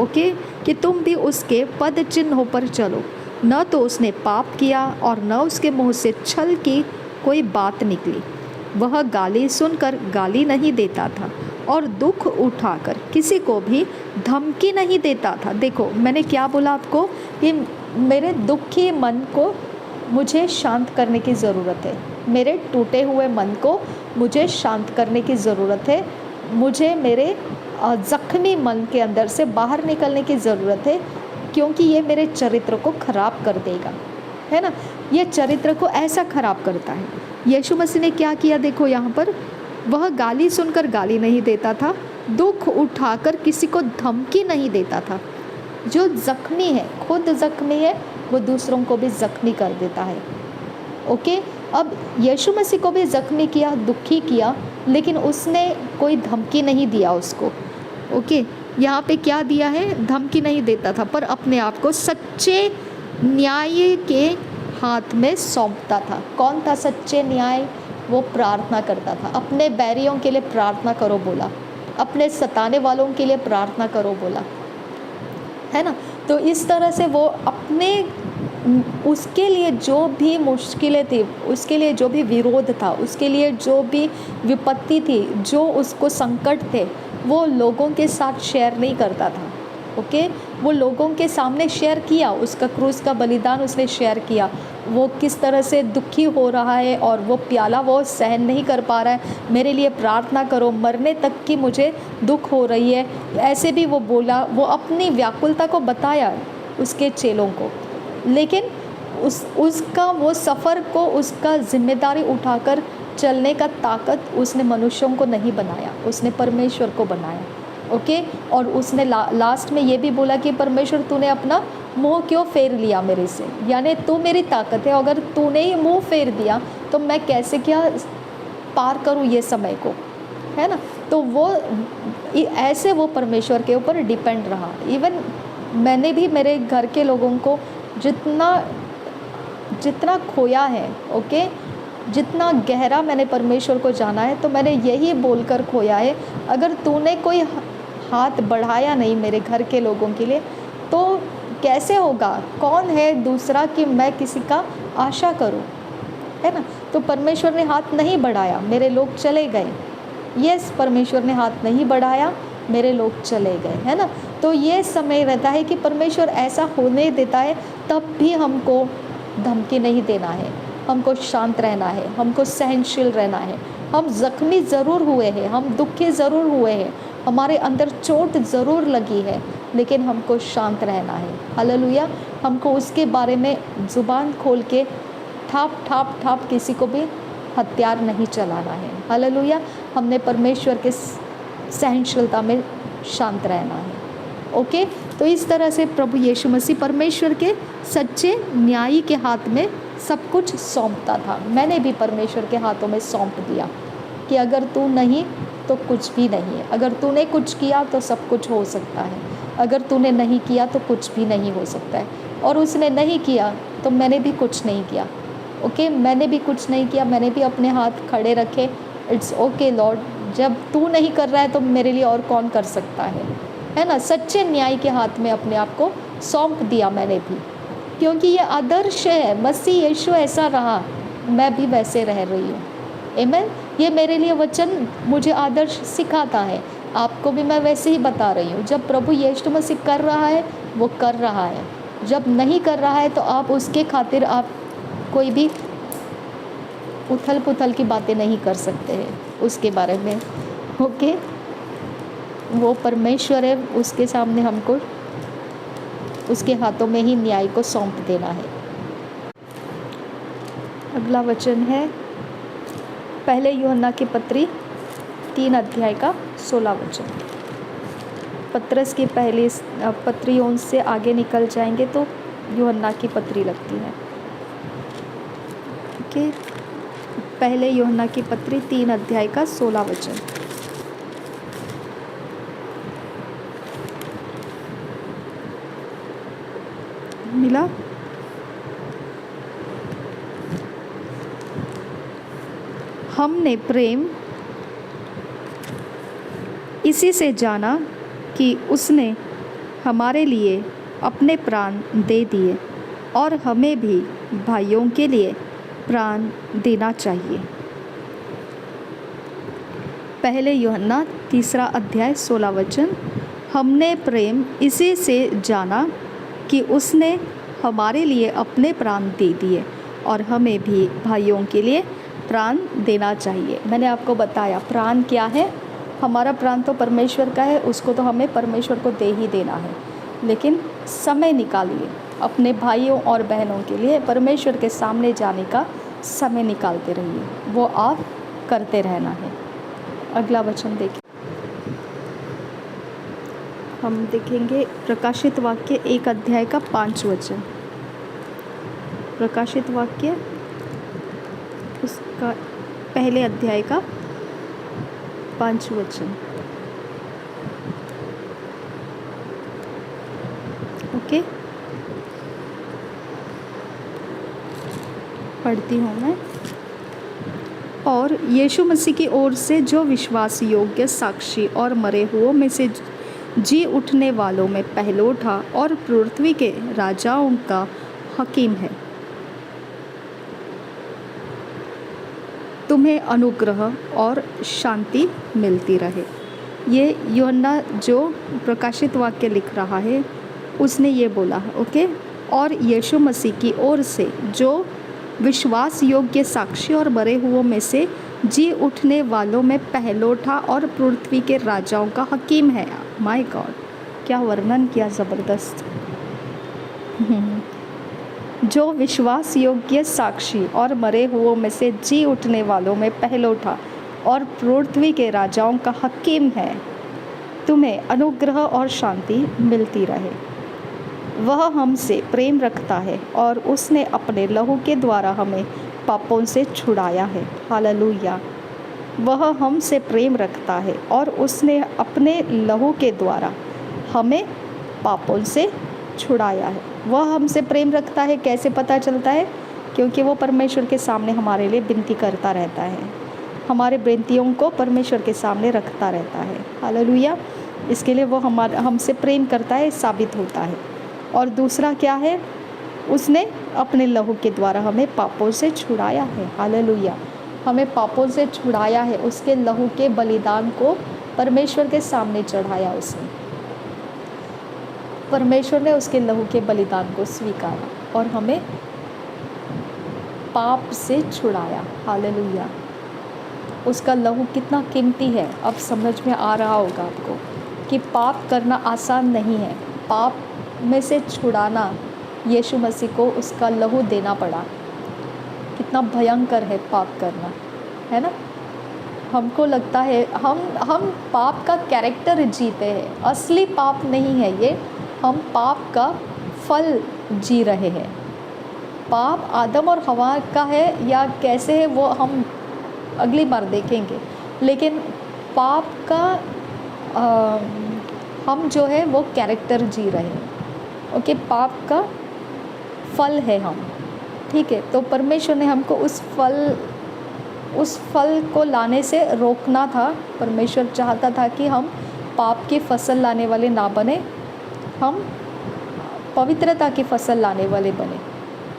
ओके, कि तुम भी उसके पद चिन्हों पर चलो। न तो उसने पाप किया और न उसके मुँह से छल की कोई बात निकली। वह गाली सुनकर गाली नहीं देता था और दुख उठाकर किसी को भी धमकी नहीं देता था। देखो मैंने क्या बोला आपको कि मेरे दुखी मन को मुझे शांत करने की ज़रूरत है, मेरे टूटे हुए मन को मुझे शांत करने की ज़रूरत है, मुझे मेरे ज़ख्मी मन के अंदर से बाहर निकलने की ज़रूरत है, क्योंकि ये मेरे चरित्र को ख़राब कर देगा, है ना। ये चरित्र को ऐसा ख़राब करता है। यीशु मसीह ने क्या किया देखो यहाँ पर, वह गाली सुनकर गाली नहीं देता था, दुख उठाकर किसी को धमकी नहीं देता था। जो ज़ख्मी है, खुद ज़ख्मी है, वो दूसरों को भी ज़ख्मी कर देता है। ओके, अब यीशु मसीह को भी ज़ख्मी किया, दुखी किया, लेकिन उसने कोई धमकी नहीं दिया उसको। ओके, यहाँ पे क्या दिया है, धमकी नहीं देता था, पर अपने आप को सच्चे न्याय के हाथ में सौंपता था। कौन था सच्चे न्याय? वो प्रार्थना करता था। अपने बैरियों के लिए प्रार्थना करो बोला, अपने सताने वालों के लिए प्रार्थना करो बोला, है ना। तो इस तरह से वो अपने, उसके लिए जो भी मुश्किलें थी, उसके लिए जो भी विरोध था, उसके लिए जो भी विपत्ति थी, जो उसको संकट थे, वो लोगों के साथ शेयर नहीं करता था। ओके, वो लोगों के सामने शेयर किया, उसका क्रूस का बलिदान उसने शेयर किया। वो किस तरह से दुखी हो रहा है और वो प्याला वो सहन नहीं कर पा रहा है, मेरे लिए प्रार्थना करो, मरने तक की मुझे दुख हो रही है, ऐसे भी वो बोला। वो अपनी व्याकुलता को बताया उसके चेलों को, लेकिन उसका वो सफ़र को, उसका जिम्मेदारी उठाकर चलने का ताकत उसने मनुष्यों को नहीं बनाया, उसने परमेश्वर को बनाया। ओके, और उसने लास्ट में ये भी बोला कि परमेश्वर तूने अपना मुंह क्यों फेर लिया मेरे से, यानी तू मेरी ताकत है, अगर तूने ही मुंह फेर दिया तो मैं कैसे क्या पार करूँ ये समय को, है ना। तो वो ऐसे वो परमेश्वर के ऊपर डिपेंड रहा। इवन मैंने भी मेरे घर के लोगों को जितना खोया है, ओके, जितना गहरा मैंने परमेश्वर को जाना है, तो मैंने यही बोलकर खोया है, अगर तूने कोई हाथ बढ़ाया नहीं मेरे घर के लोगों के लिए तो कैसे होगा, कौन है दूसरा कि मैं किसी का आशा करूं, है ना। तो परमेश्वर ने हाथ नहीं बढ़ाया, मेरे लोग चले गए। यस, परमेश्वर ने हाथ नहीं बढ़ाया, मेरे लोग चले गए, है ना। तो ये समय रहता है कि परमेश्वर ऐसा होने देता है, तब भी हमको धमकी नहीं देना है, हमको शांत रहना है, हमको सहनशील रहना है। हम जख्मी ज़रूर हुए हैं, हम दुखी ज़रूर हुए हैं, हमारे अंदर चोट ज़रूर लगी है, लेकिन हमको शांत रहना है। हालेलुया। हमको उसके बारे में ज़ुबान खोल के ठाप ठाप ठाप किसी को भी हथियार नहीं चलाना है। हालेलुया। हमने परमेश्वर के सहनशीलता में शांत रहना है। ओके, तो इस तरह से प्रभु यीशु मसीह परमेश्वर के सच्चे न्यायी के हाथ में सब कुछ सौंपता था। मैंने भी परमेश्वर के हाथों में सौंप दिया कि अगर तू नहीं तो कुछ भी नहीं है, अगर तूने कुछ किया तो सब कुछ हो सकता है, अगर तूने नहीं किया तो कुछ भी नहीं हो सकता है। और उसने नहीं किया तो मैंने भी कुछ नहीं किया। ओके, मैंने भी कुछ नहीं किया, मैंने भी अपने हाथ खड़े रखे। इट्स ओके लॉर्ड, जब तू नहीं कर रहा है तो मेरे लिए और कौन कर सकता है ना। सच्चे न्याय के हाथ में अपने आप को सौंप दिया मैंने भी, क्योंकि ये आदर्श है। मसीह यीशु ऐसा रहा, मैं भी वैसे रह रही हूँ। आमीन। ये मेरे लिए वचन मुझे आदर्श सिखाता है, आपको भी मैं वैसे ही बता रही हूँ। जब प्रभु यीशु मसीह कर रहा है वो कर रहा है, जब नहीं कर रहा है तो आप उसके खातिर आप कोई भी उथल पुथल की बातें नहीं कर सकते हैं उसके बारे में। ओके, वो परमेश्वर है, उसके सामने हमको उसके हाथों में ही न्याय को सौंप देना है। अगला वचन है पहले यूहन्ना की पत्री 3 अध्याय का 16 वचन। पत्रस की पहली पत्रियों से आगे निकल जाएंगे तो यूहन्ना की पत्री लगती है। ओके, पहले यूहन्ना की पत्री 3 अध्याय का 16 वचन। मिला? हमने प्रेम इसी से जाना कि उसने हमारे लिए अपने प्राण दे दिए और हमें भी भाइयों के लिए प्राण देना चाहिए। पहले यूहन्ना 3 अध्याय 16 वचन। हमने प्रेम इसी से जाना कि उसने हमारे लिए अपने प्राण दे दिए और हमें भी भाइयों के लिए प्राण देना चाहिए। मैंने आपको बताया प्राण क्या है। हमारा प्राण तो परमेश्वर का है, उसको तो हमें परमेश्वर को दे ही देना है, लेकिन समय निकालिए अपने भाइयों और बहनों के लिए, परमेश्वर के सामने जाने का समय निकालते रहिए, वो आप करते रहना है। अगला वचन देखिए, हम देखेंगे प्रकाशित वाक्य 1 अध्याय का 5 वचन। प्रकाशित वाक्य उसका पहले अध्याय का 5 वचन। ओके, पढ़ती हूँ मैं। और यीशु मसीह की ओर से जो विश्वास योग्य साक्षी और मरे हुओं में से जी उठने वालों में पहलोठा और पृथ्वी के राजाओं का हकीम है, तुम्हें अनुग्रह और शांति मिलती रहे। ये यूहन्ना जो प्रकाशित वाक्य लिख रहा है उसने ये बोला है। ओके, और यीशु मसीह की ओर से जो विश्वास योग्य साक्षी और मरे हुओं में से जी उठने वालों में पहलोठा और पृथ्वी के राजाओं का हकीम है। माय गॉड, क्या वर्णन किया ज़बरदस्त। जो विश्वास योग्य साक्षी और मरे हुओं में से जी उठने वालों में पहलौठा और पृथ्वी के राजाओं का हकीम है, तुम्हें अनुग्रह और शांति मिलती रहे। वह हमसे प्रेम रखता है और उसने अपने लहू के द्वारा हमें पापों से छुड़ाया है। हालेलुया। वह हमसे प्रेम रखता है और उसने अपने लहू के द्वारा हमें पापों से छुड़ाया है। वह हमसे प्रेम रखता है, कैसे पता चलता है? क्योंकि वो परमेश्वर के सामने हमारे लिए विनती करता रहता है, हमारे विनतियों को परमेश्वर के सामने रखता रहता है। हालेलुया। इसके लिए वो हमसे प्रेम करता है, साबित होता है। और दूसरा क्या है? उसने अपने लहू के द्वारा हमें पापों से छुड़ाया है। हालेलुया। हमें पापों से छुड़ाया है, उसके लहू के बलिदान को परमेश्वर के सामने चढ़ाया उसने। परमेश्वर ने उसके लहू के बलिदान को स्वीकारा और हमें पाप से छुड़ाया। हालेलुया। उसका लहू कितना कीमती है, अब समझ में आ रहा होगा आपको कि पाप करना आसान नहीं है। पाप में से छुड़ाना यीशु मसीह को उसका लहू देना पड़ा। कितना भयंकर है पाप करना, है ना? हमको लगता है हम पाप का कैरेक्टर जीते हैं, असली पाप नहीं है ये, हम पाप का फल जी रहे हैं। पाप आदम और हवा का है या कैसे है वो हम अगली बार देखेंगे, लेकिन पाप का हम जो है वो कैरेक्टर जी रहे हैं। ओके, पाप का फल है हम, ठीक है? तो परमेश्वर ने हमको उस फल को लाने से रोकना था। परमेश्वर चाहता था कि हम पाप की फसल लाने वाले ना बने, हम पवित्रता की फसल लाने वाले बने।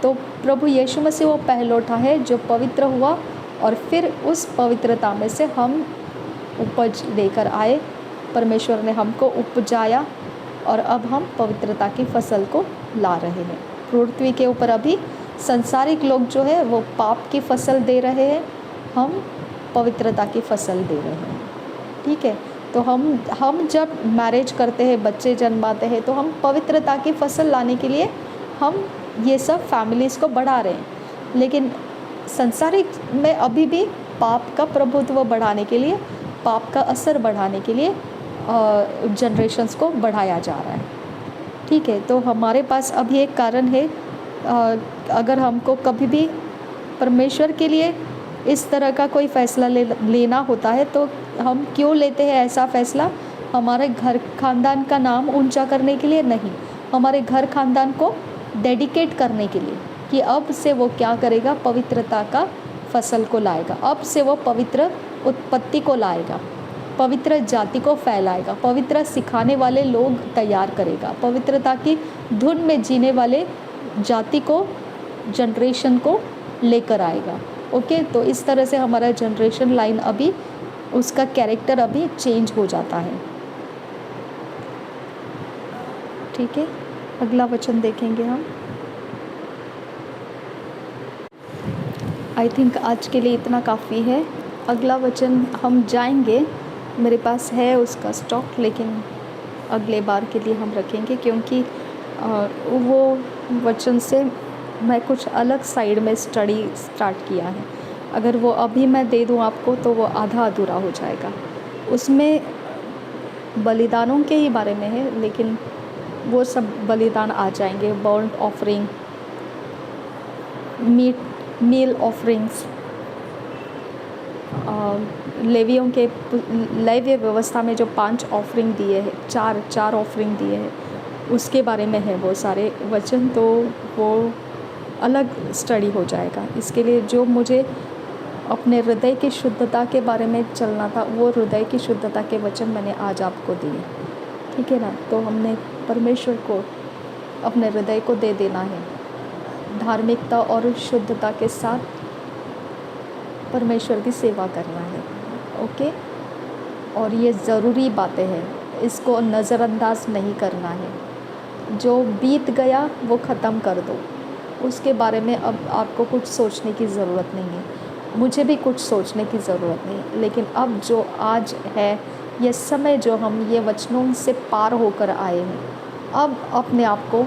तो प्रभु यीशु मसीह वो पहलौठा है जो पवित्र हुआ और फिर उस पवित्रता में से हम उपज लेकर आए। परमेश्वर ने हमको उपजाया और अब हम पवित्रता की फसल को ला रहे हैं। पृथ्वी के ऊपर अभी संसारिक लोग जो है वो पाप की फसल दे रहे हैं, हम पवित्रता की फसल दे रहे हैं, ठीक है? तो हम जब मैरिज करते हैं, बच्चे जन्माते हैं, तो हम पवित्रता की फसल लाने के लिए हम ये सब फैमिलीज़ को बढ़ा रहे हैं। लेकिन संसारिक में अभी भी पाप का प्रभुत्व बढ़ाने के लिए, पाप का असर बढ़ाने के लिए जनरेशन्स को बढ़ाया जा रहा है, ठीक है? तो हमारे पास अभी एक कारण है। अगर हमको कभी भी परमेश्वर के लिए इस तरह का कोई फ़ैसला लेना होता है तो हम क्यों लेते हैं ऐसा फ़ैसला? हमारे घर ख़ानदान का नाम ऊंचा करने के लिए नहीं, हमारे घर ख़ानदान को डेडिकेट करने के लिए कि अब से वो क्या करेगा? पवित्रता का फसल को लाएगा, अब से वो पवित्र उत्पत्ति को लाएगा, पवित्र जाति को फैलाएगा, पवित्र सिखाने वाले लोग तैयार करेगा, पवित्रता की धुन में जीने वाले जाति को, जनरेशन को लेकर आएगा। ओके, तो इस तरह से हमारा जनरेशन लाइन अभी उसका कैरेक्टर अभी चेंज हो जाता है, ठीक है? अगला वचन देखेंगे हम। आई थिंक आज के लिए इतना काफ़ी है। अगला वचन हम जाएंगे, मेरे पास है उसका स्टॉक, लेकिन अगले बार के लिए हम रखेंगे क्योंकि वो वचन से मैं कुछ अलग साइड में स्टडी स्टार्ट किया है। अगर वो अभी मैं दे दूँ आपको तो वो आधा अधूरा हो जाएगा। उसमें बलिदानों के ही बारे में है, लेकिन वो सब बलिदान आ जाएंगे, बर्न्ट ऑफरिंग, मील ऑफरिंग्स, लेवियों के लेवीय व्यवस्था में जो 5 ऑफरिंग दिए हैं, चार ऑफरिंग दिए हैं, उसके बारे में है वो सारे वचन। तो वो अलग स्टडी हो जाएगा। इसके लिए जो मुझे अपने हृदय की शुद्धता के बारे में चलना था, वो हृदय की शुद्धता के वचन मैंने आज आपको दिए, ठीक है ना? तो हमने परमेश्वर को अपने हृदय को दे देना है, धार्मिकता और शुद्धता के साथ परमेश्वर की सेवा करना है। ओके, और ये ज़रूरी बातें हैं, इसको नज़रअंदाज नहीं करना है। जो बीत गया वो ख़त्म कर दो, उसके बारे में अब आपको कुछ सोचने की ज़रूरत नहीं है, मुझे भी कुछ सोचने की ज़रूरत नहीं। लेकिन अब जो आज है, ये समय जो हम ये वचनों से पार होकर आए हैं, अब अपने आप को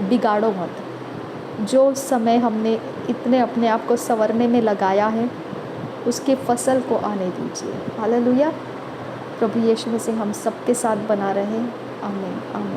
बिगाड़ो मत, जो समय हमने इतने अपने आप को संवरने में लगाया है उसकी फसल को आने दीजिए। हालेलुया। प्रभु यीशु मसीह हम सबके साथ बना रहे। आमीन आमीन।